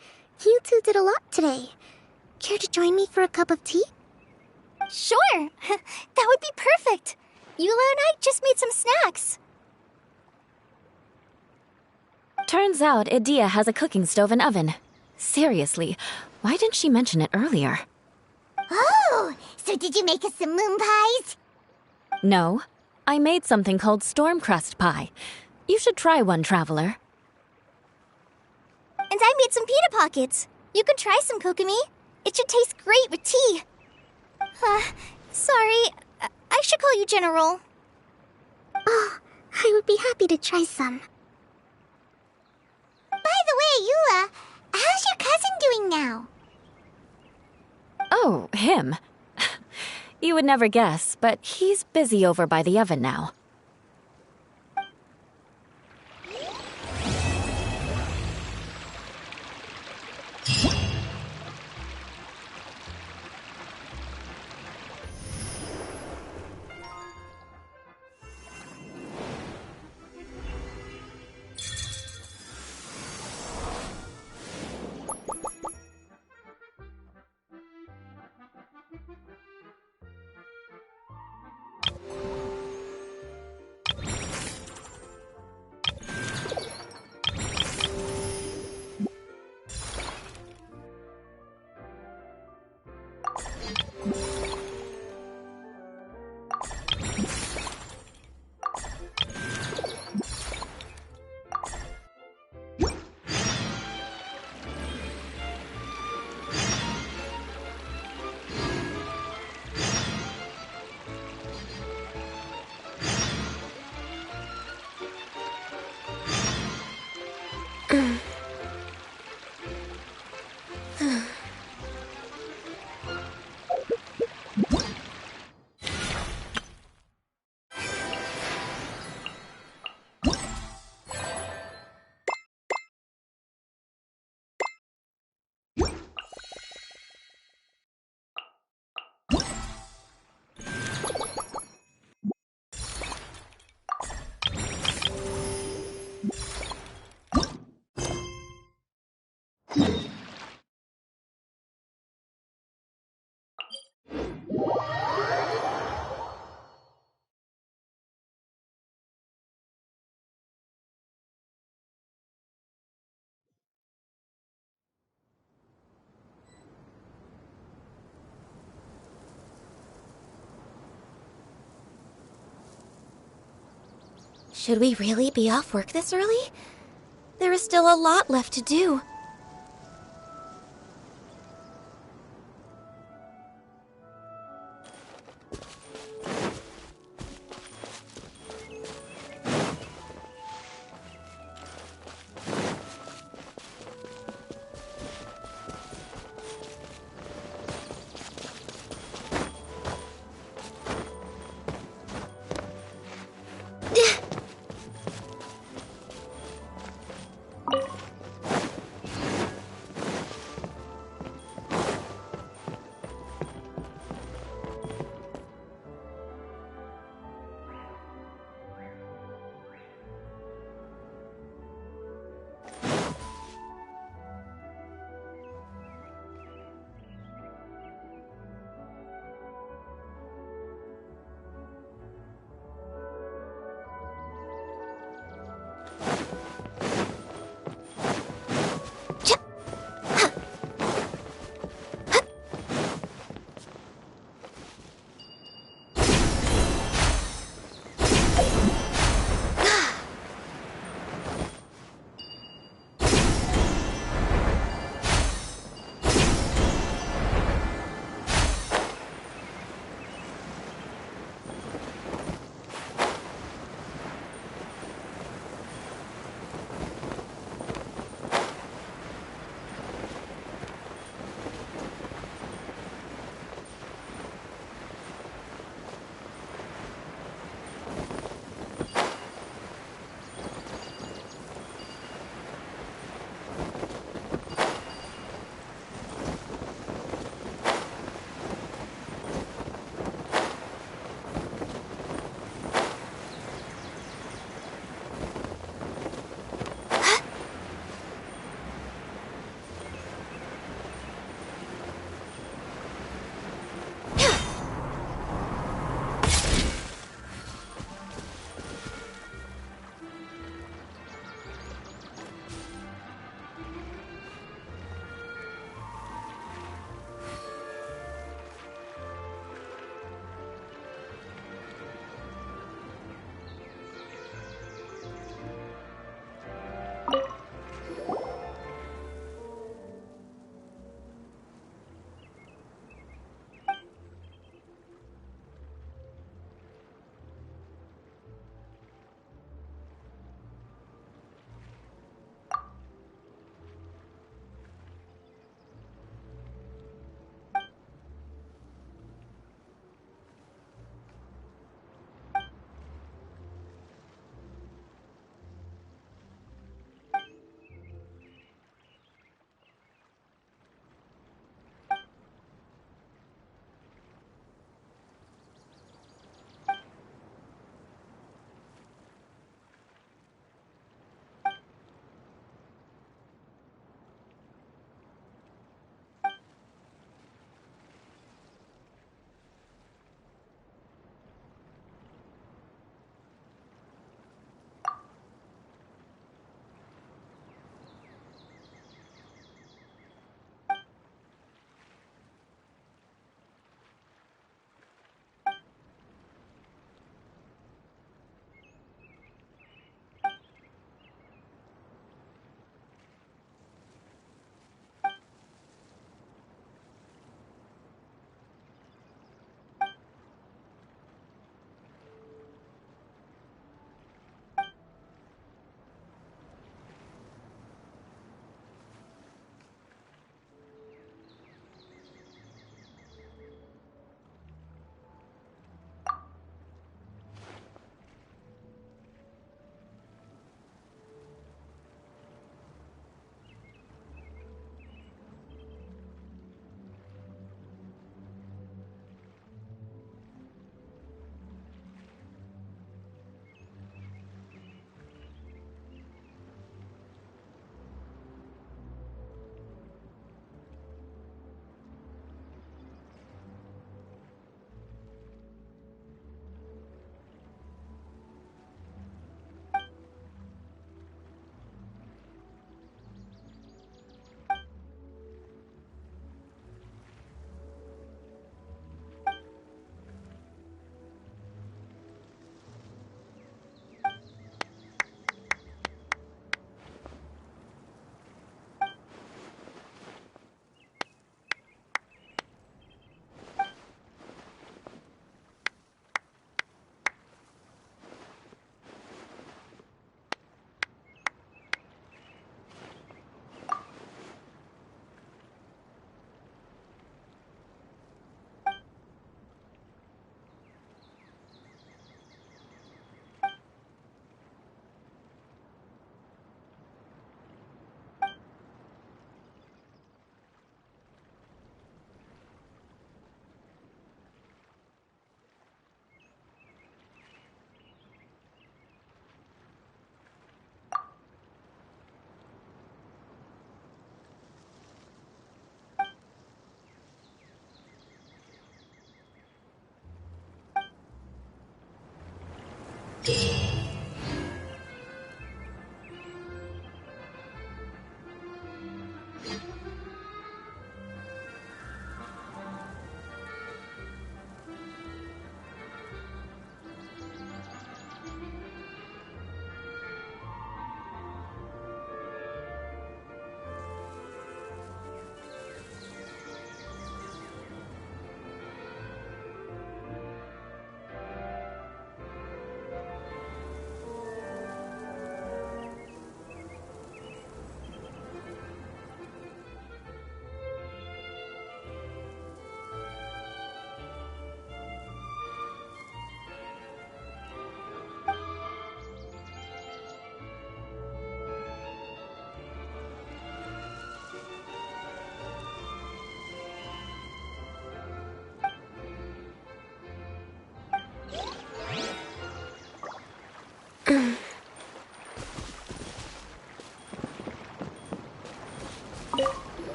You two did a lot today. Care to join me for a cup of tea? Sure! That would be perfect! Eula and I just made some snacks. Turns out Idia has a cooking stove and oven. Seriously, why didn't she mention it earlier? Oh, so did you make us some moon pies? No, I made something called storm crust pie. You should try one, Traveler. And I made some pita pockets. You could try some, Kokomi. It should taste great with tea. Sorry, I should call you General. Oh, I would be happy to try some. By the way, Eula, how's your cousin doing now? Oh, him. You would never guess, but he's busy over by the oven now. Should we really be off work this early? There is still a lot left to do.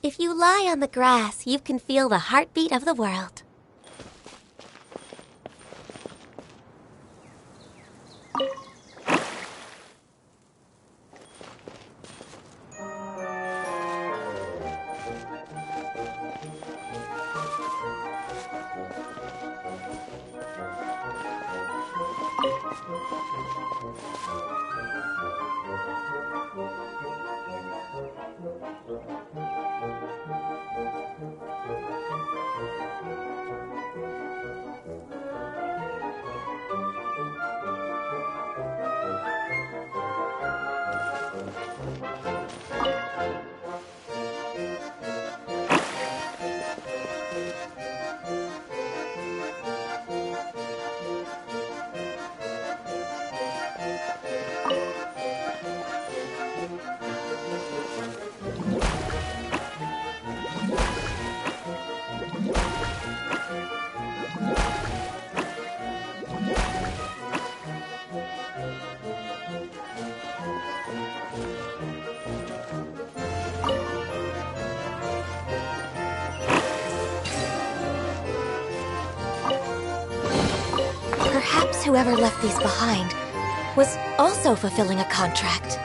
If you lie on the grass, you can feel the heartbeat of the world. Perhaps whoever left these behind was also fulfilling a contract.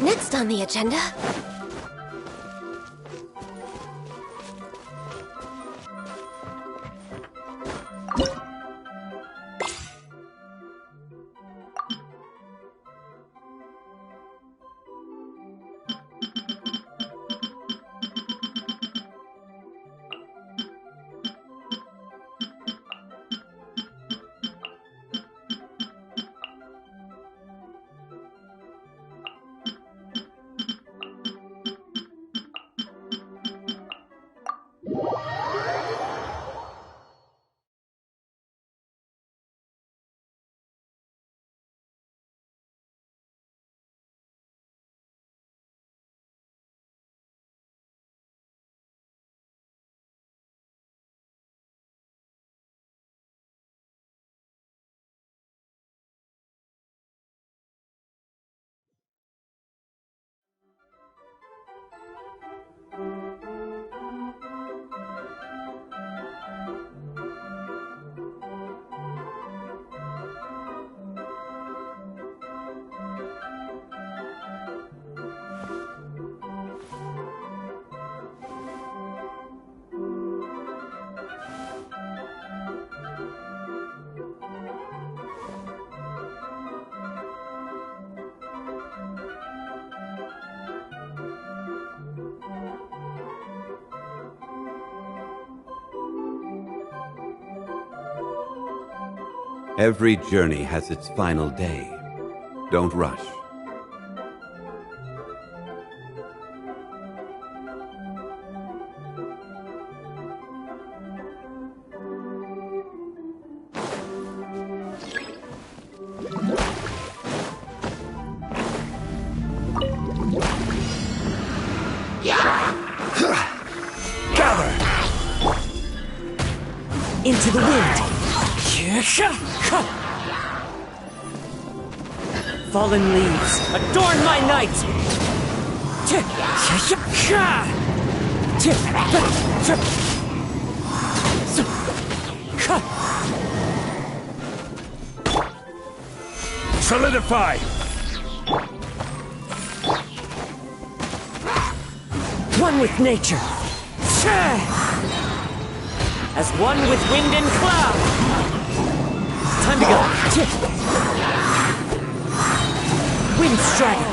Next on the agenda... Every journey has its final day. Don't rush. Gather! Into the wind! Fallen leaves, adorn my night! Solidify! One with nature! As one with wind and cloud! Time to go! Wind Strider!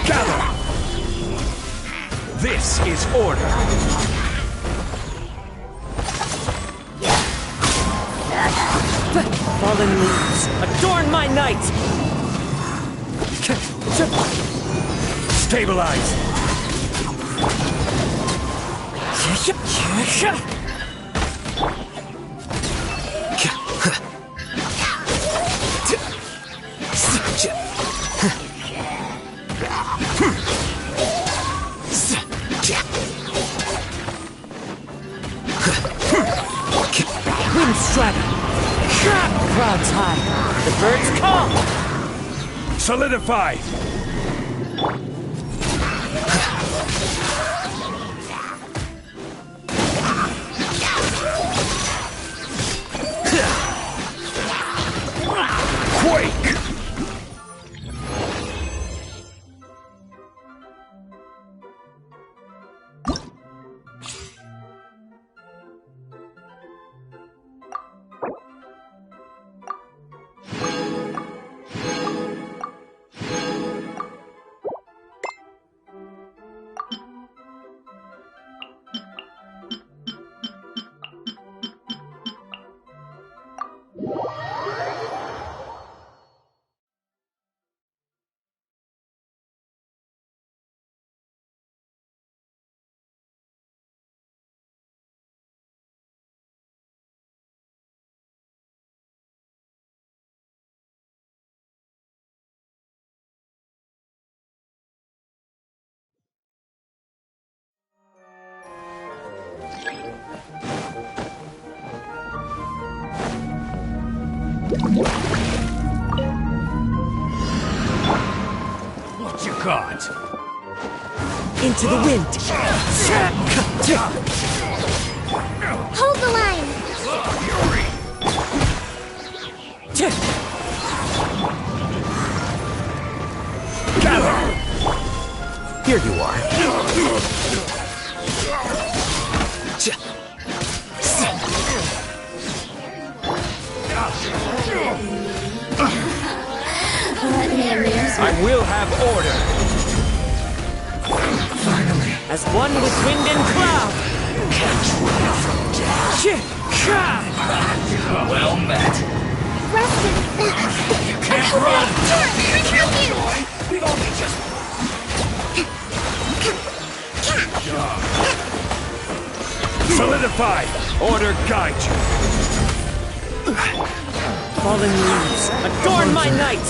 Gather! This is order! Fallen leaves, adorn my night! Stabilize! Wind Strider! Clouds high, the birds come! Solidify! Quake! What you got? Into the wind! Hold the line! Gather! Here you are. I will have order. Finally. As one with wind and cloud. Well met. Rustin! You can't run! Sure, We've only just... Solidify! Order guide you! Fallen leaves, adorn my night!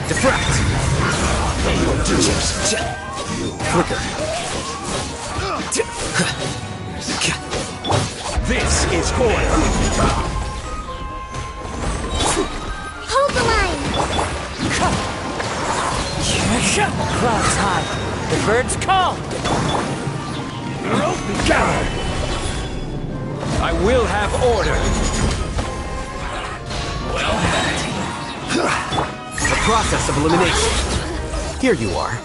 Defract! Flicker. This is order! hold the line! Clouds high, the birds call! Gather! I will have order! Well met. The process of elimination. Here you are.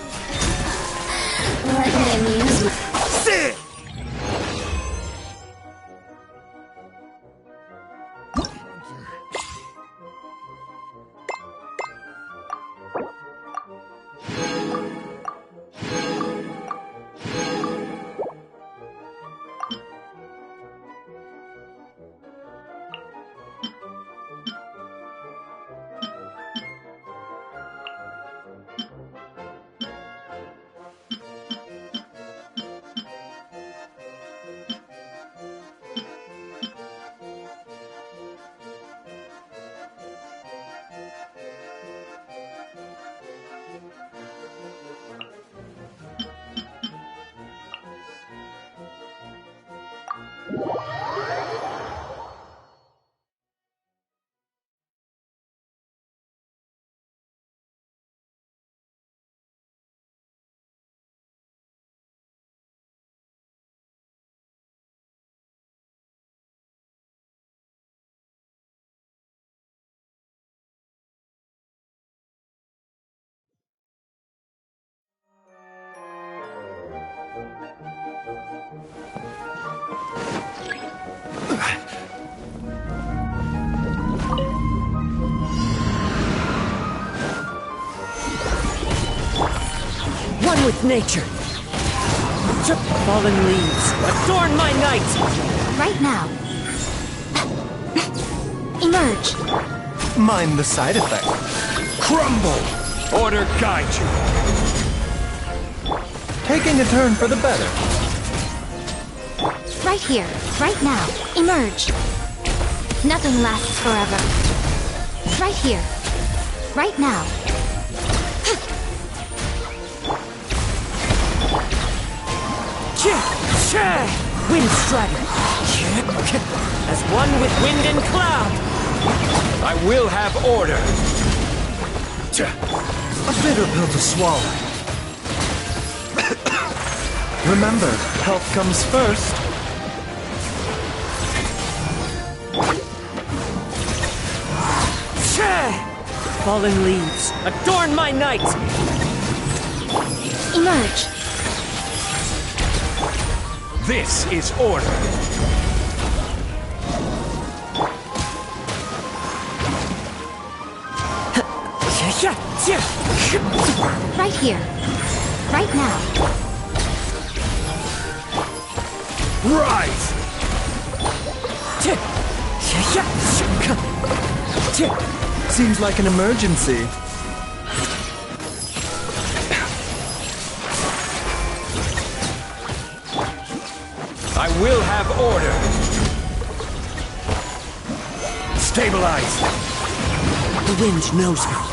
Let me amuse myself. Sit! One with nature. Fallen leaves, adorn my night! Right now. Emerge. Mind the side effect. Crumble! Order guide you. Taking a turn for the better. Right here. Right now. Emerge. Nothing lasts forever. Right here. Right now. Wind Strider! As one with wind and cloud! I will have order! A bitter pill to swallow. Remember, health comes first. Fallen leaves, adorn my night! Emerge. This is order. Right here. Right now. Rise! Seems like an emergency. I will have order. Stabilize. The wind knows me.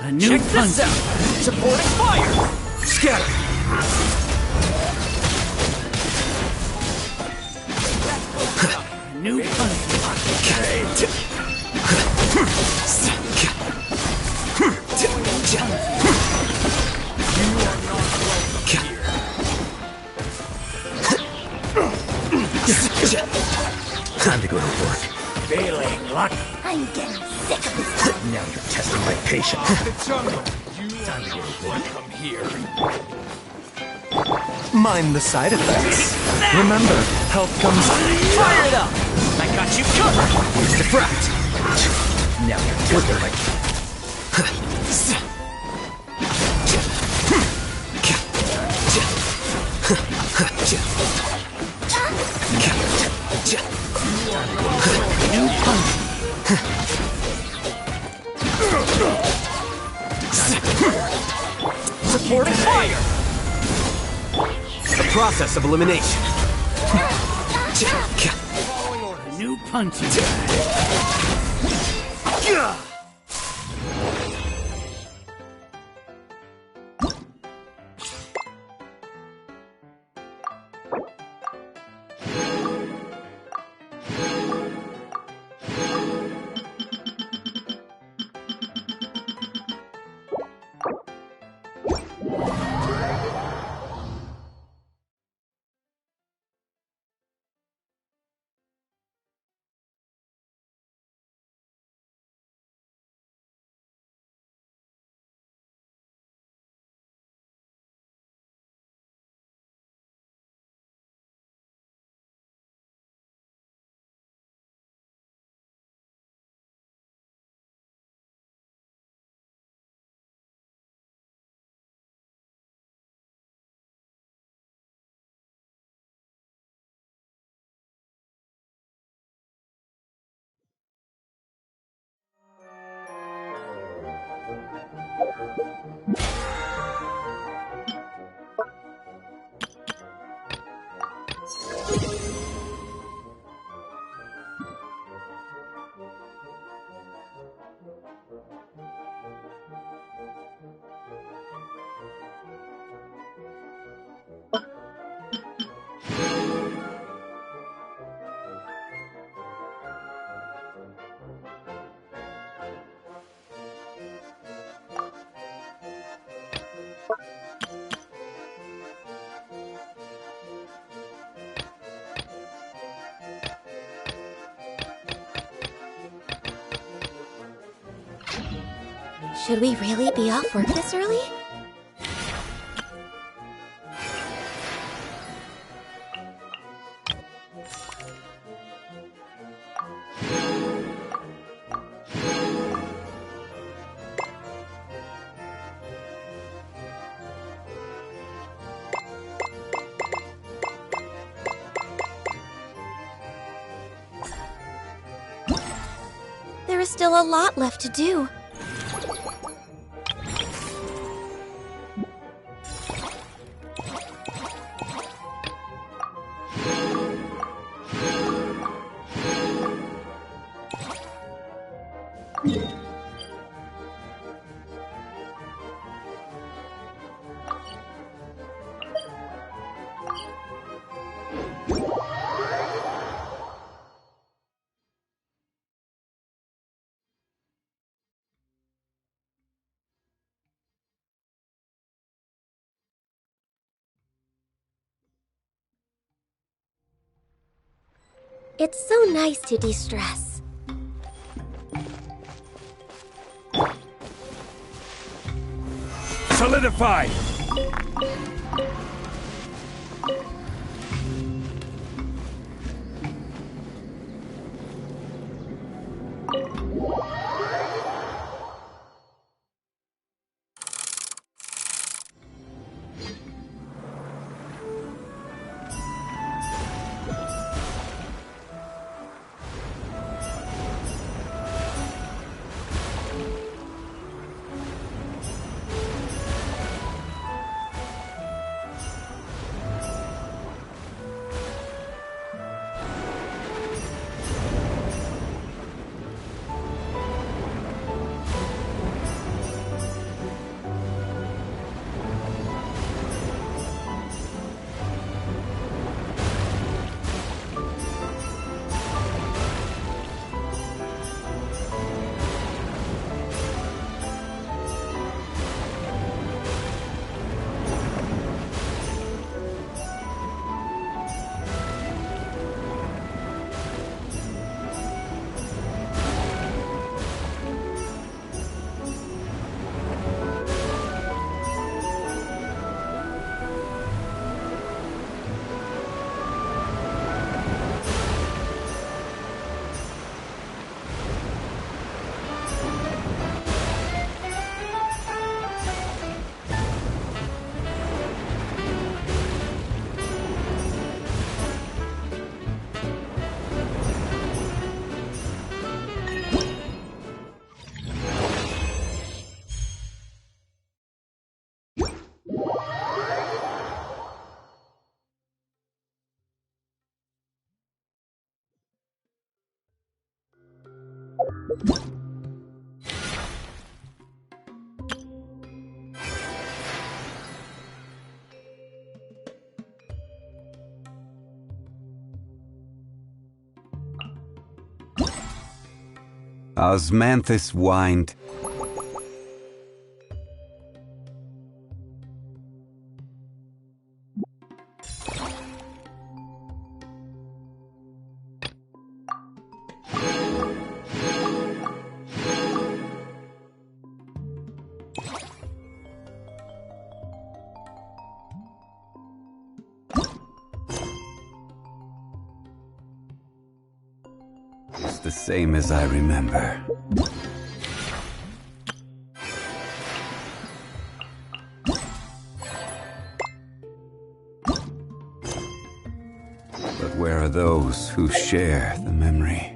A new Check punch. This out! Supporting fire! Scatter! A new punch. Time to go to work. Failing luck. I'm getting sick of this. Now you're testing my patience. Time to go to work. Come here. Mind the side effects. Remember, health comes... Fire it up! I got you covered! Defract. Now you're testing my... New punch. Supporting fire! The process of elimination. New punch. Should we really be off work this early? There is still a lot left to do. It's so nice to de-stress. Solidify! Osmanthus whined. It's the same as I remember. But where are those who share the memory?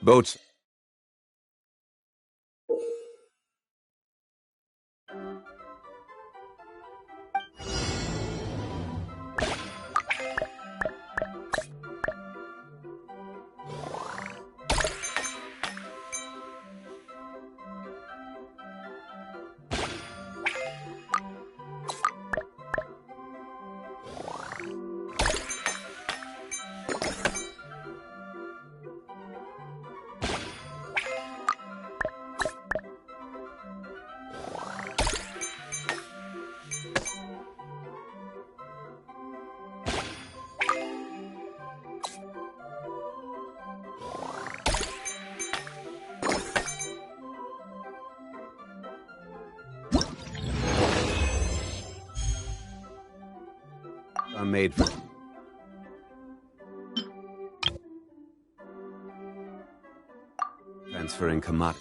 Boats. Are made for transferring commodity.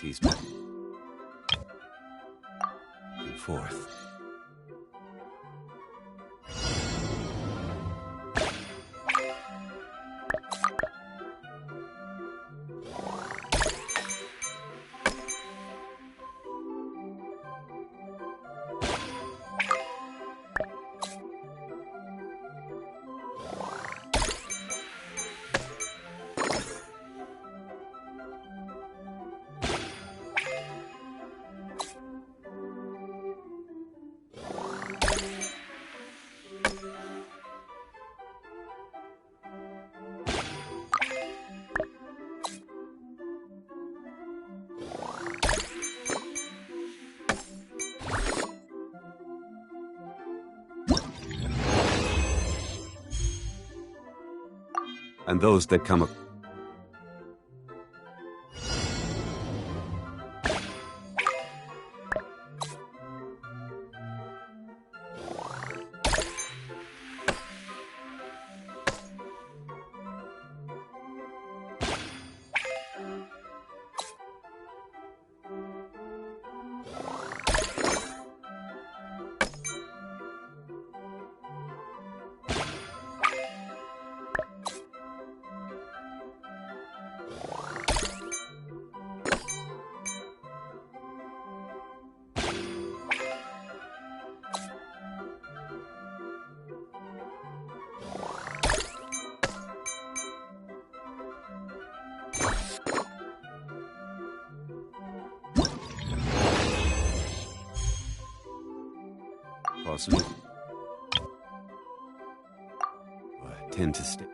He's back and forth. And those that come up. Possibly. I tend to stay.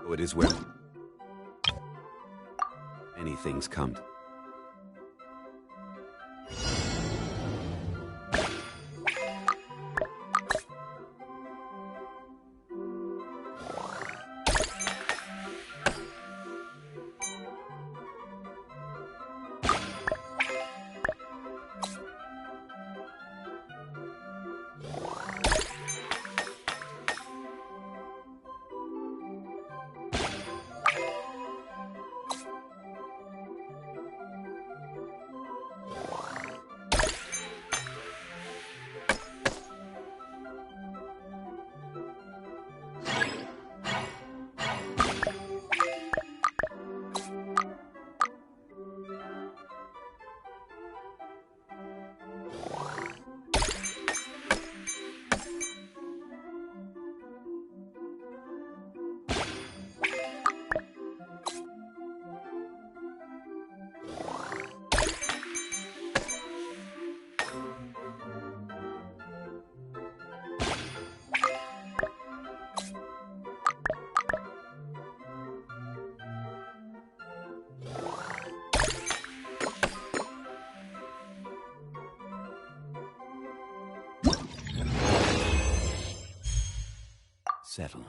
Oh, it is where many things come to. Settle.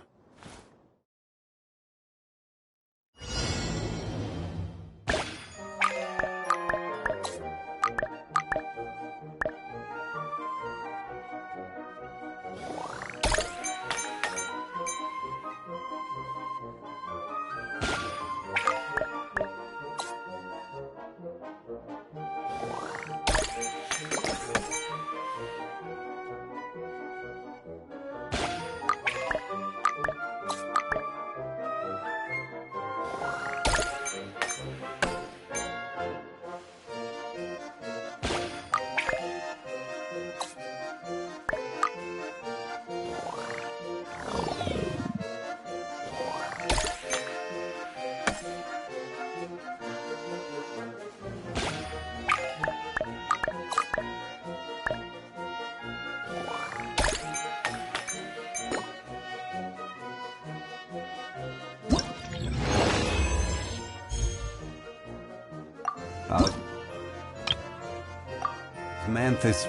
Manthus.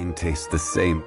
Mine tastes the same.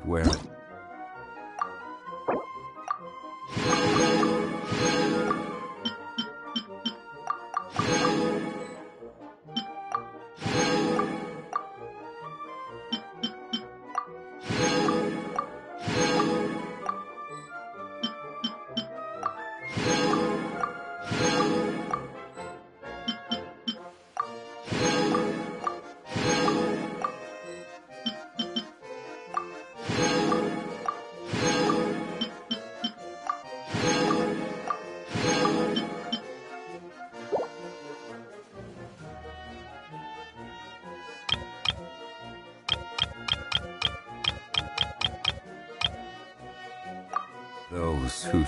where... Those who...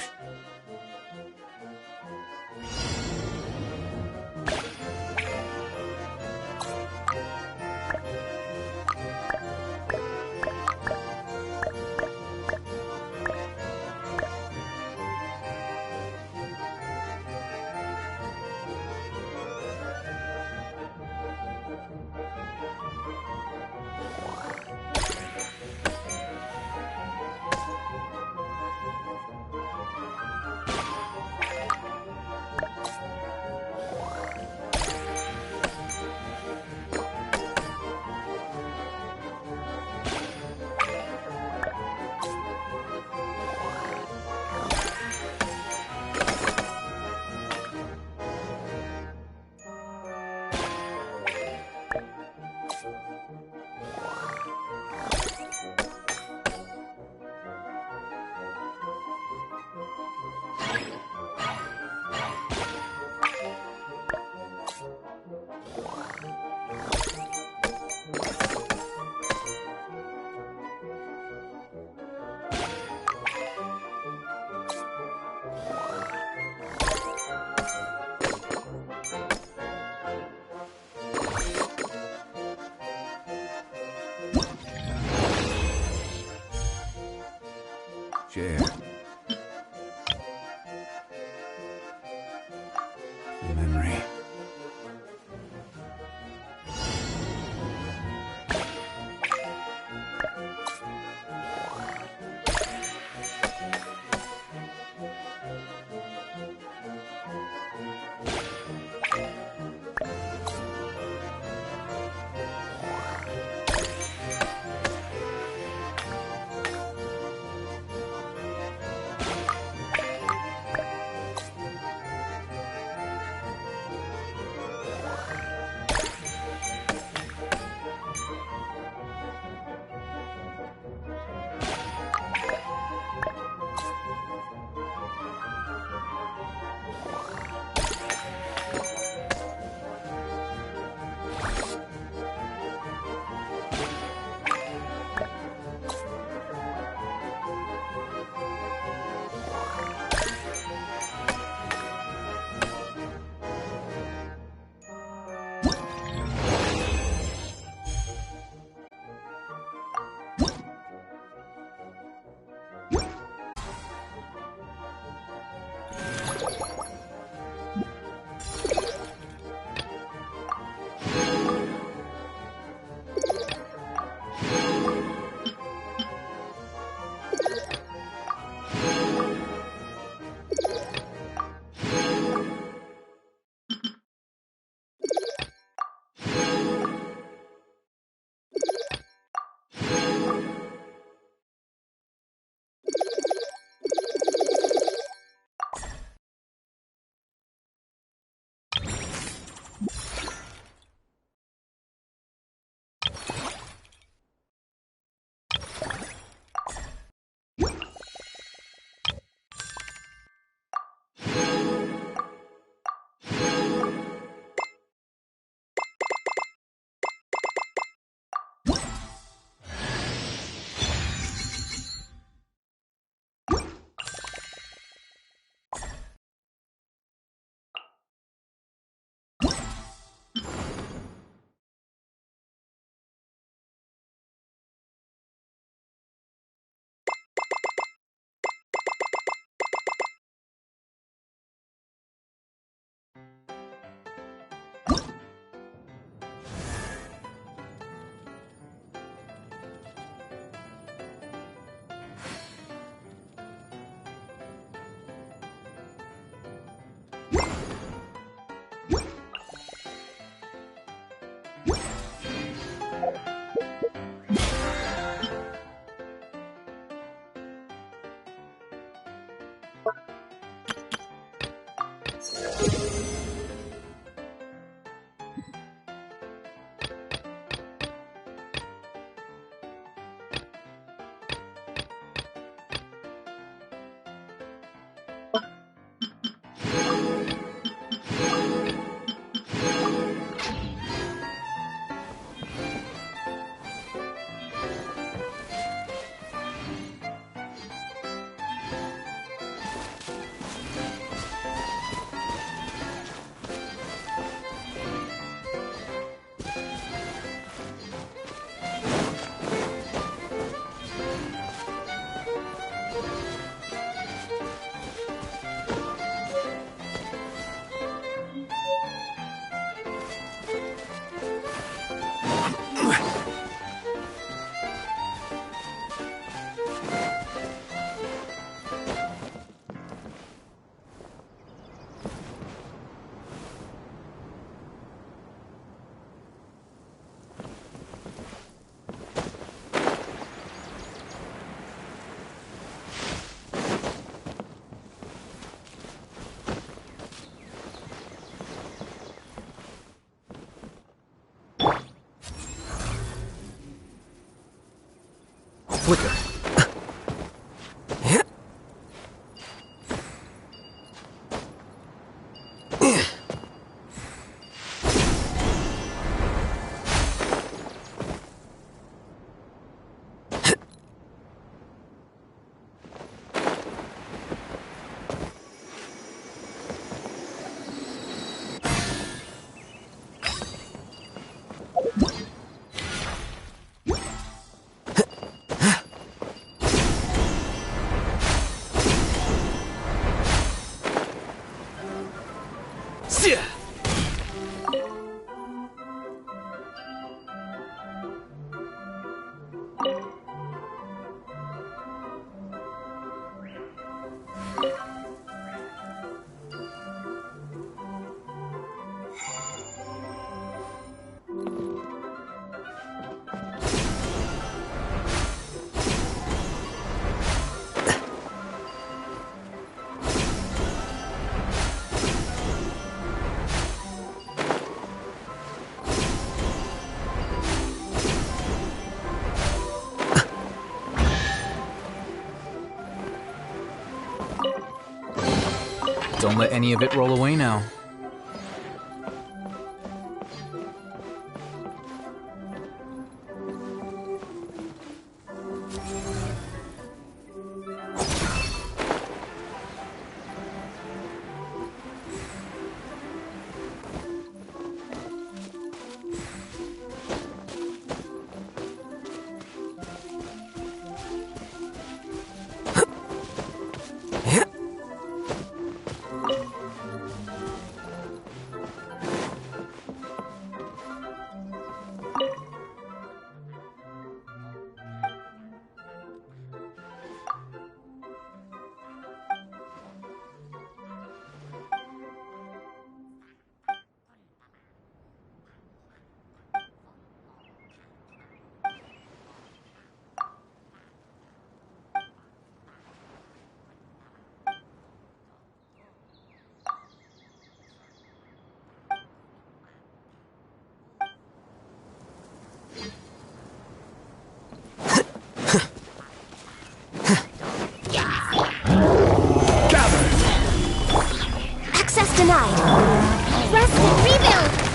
Share. Memory. flicker. Don't let any of it roll away now. Denied. Rest and rebuild.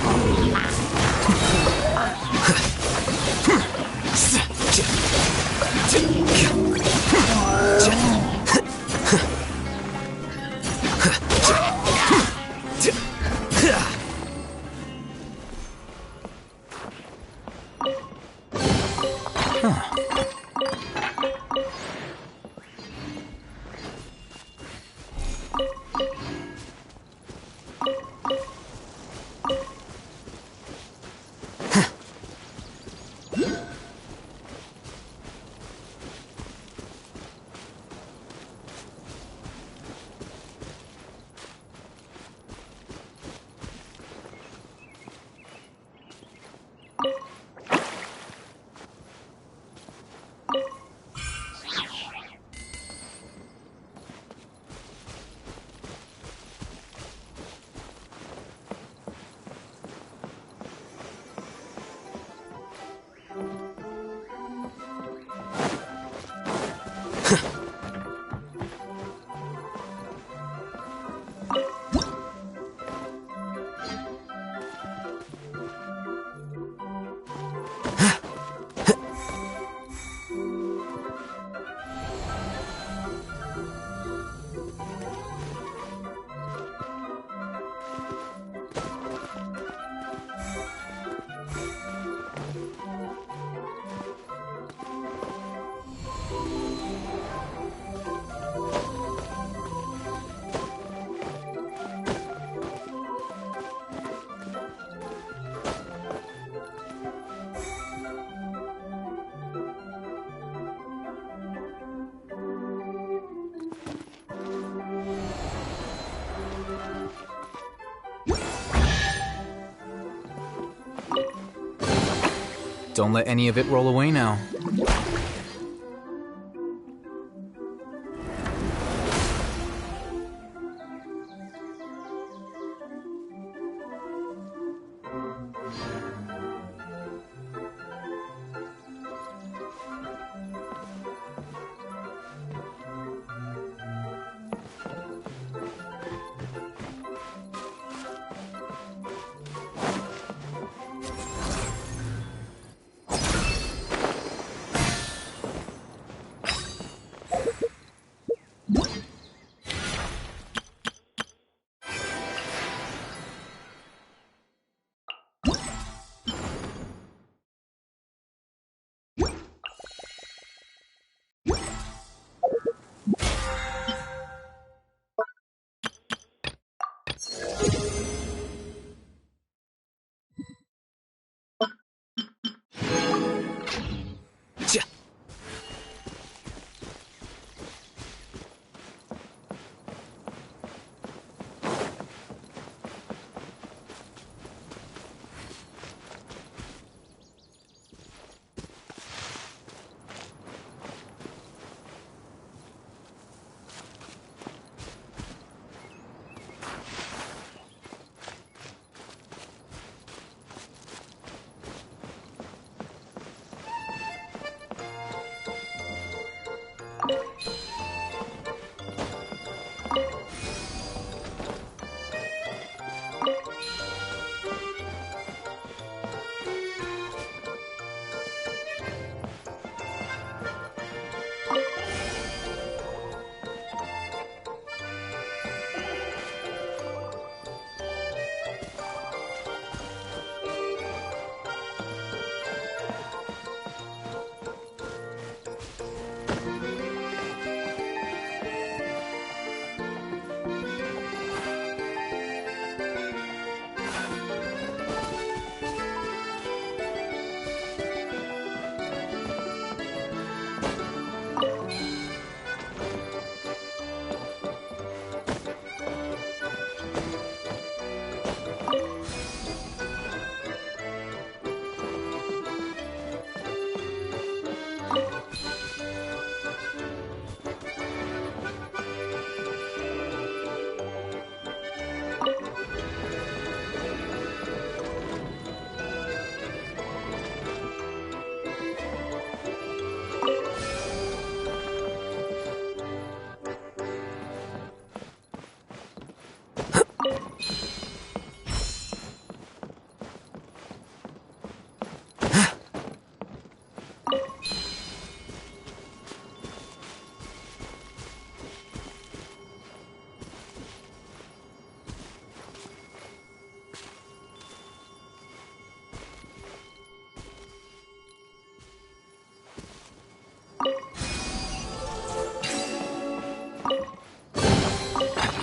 Don't let any of it roll away now.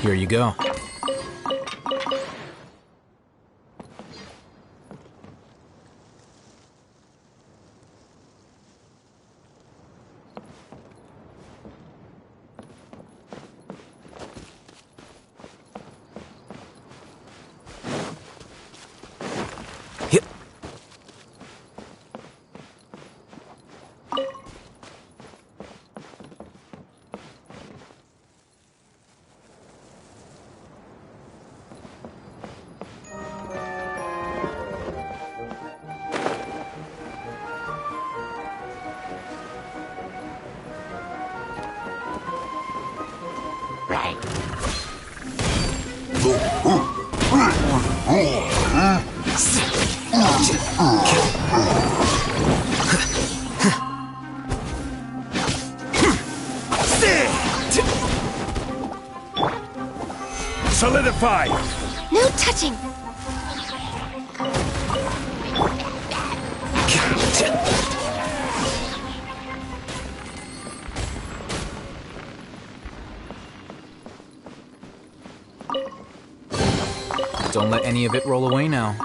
Here you go. Solidify! No touching! Don't let any of it roll away now.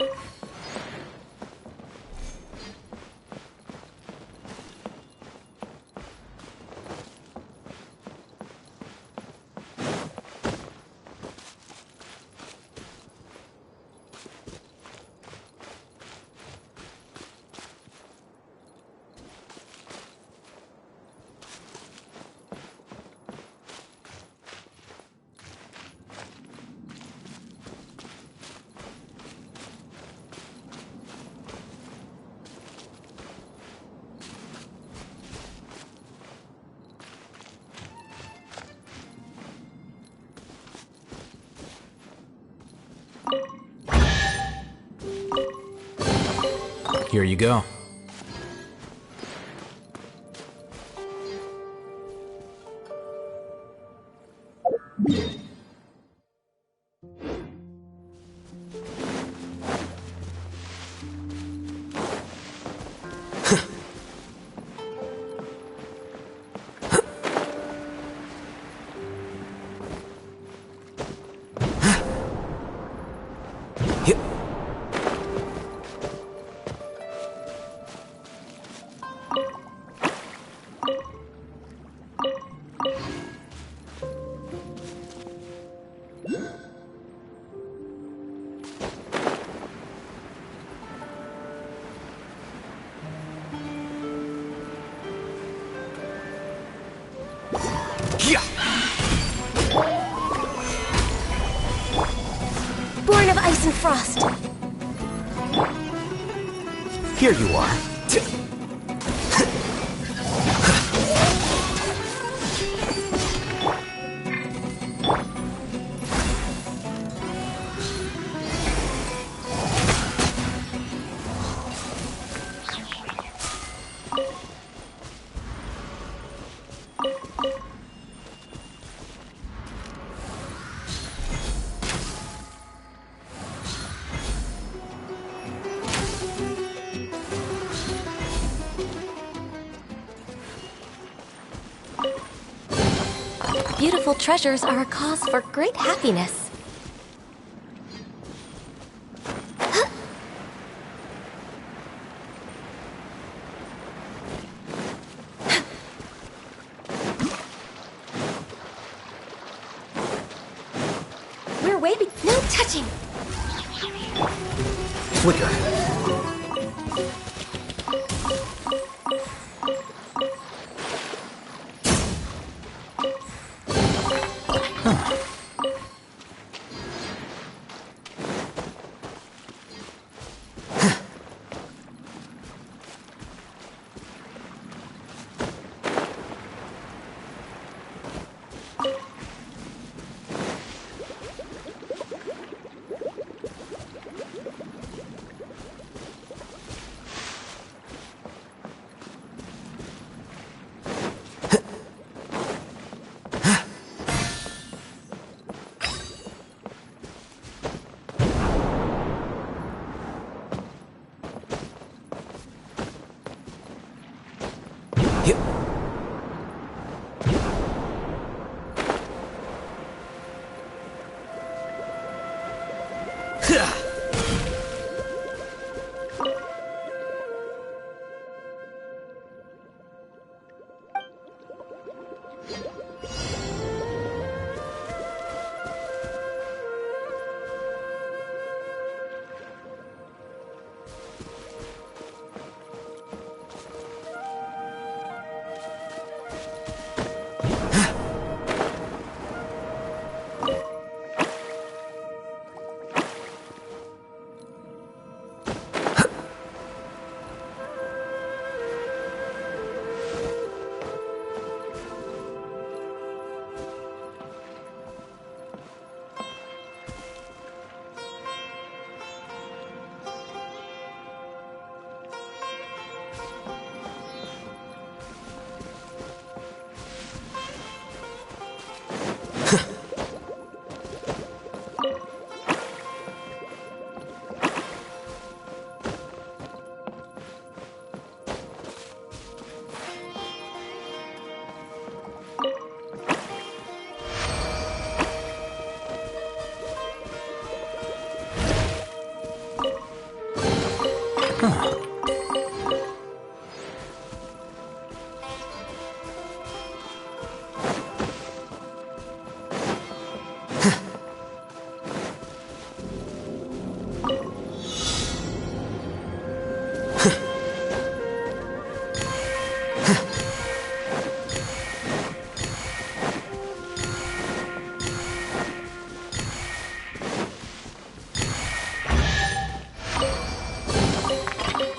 Here you go. Born of ice and frost. Here you are. beautiful treasures are a cause for great happiness. We're way be- No touching! Flicker.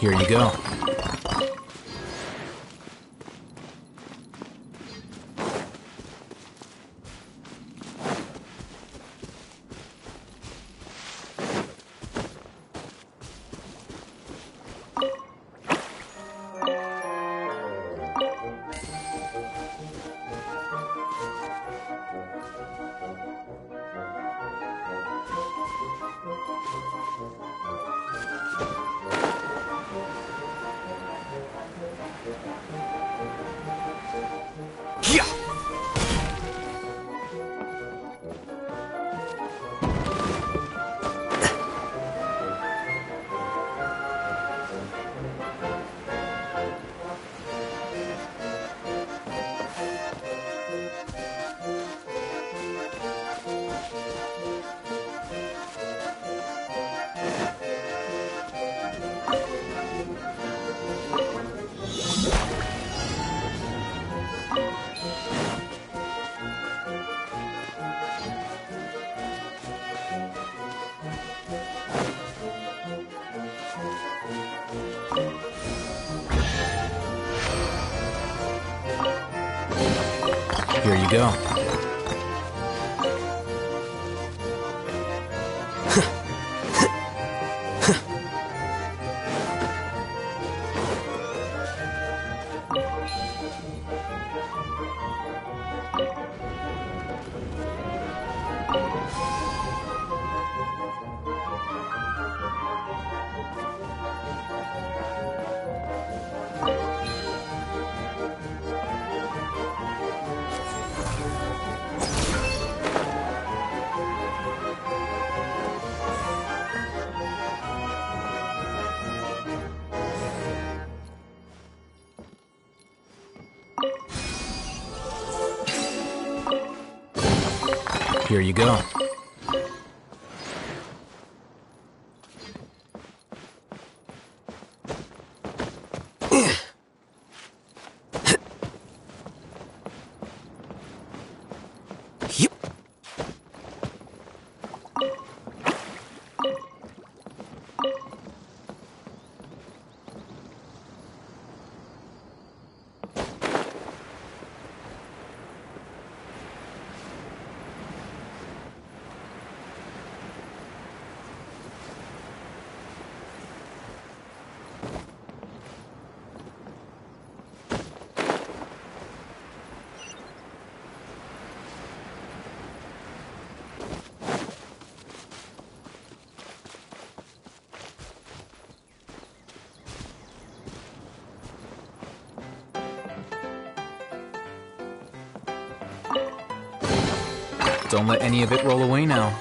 Here you go. Here you go. Here you go. Don't let any of it roll away now.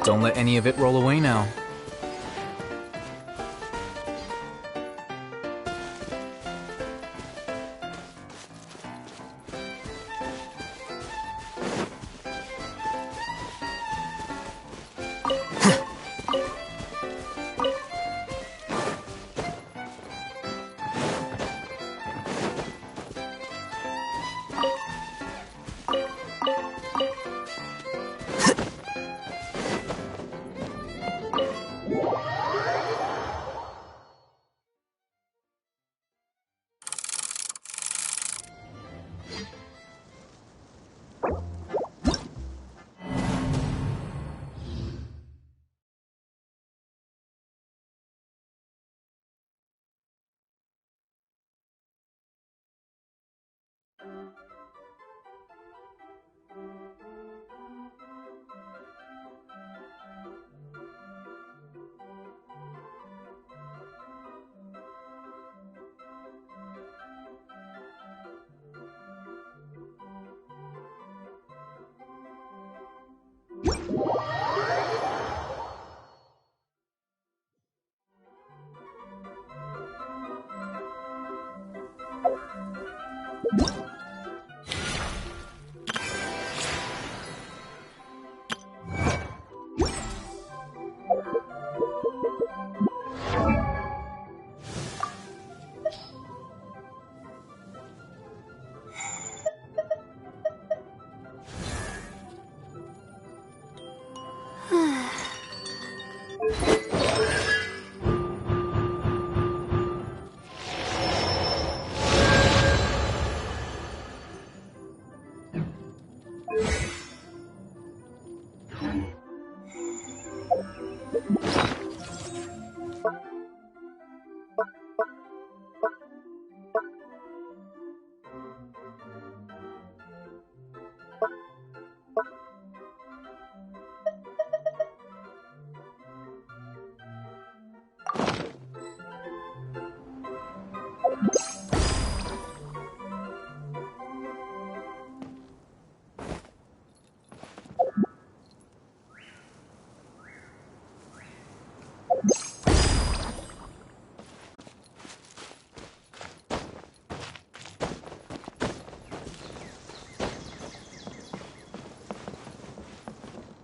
Don't let any of it roll away now.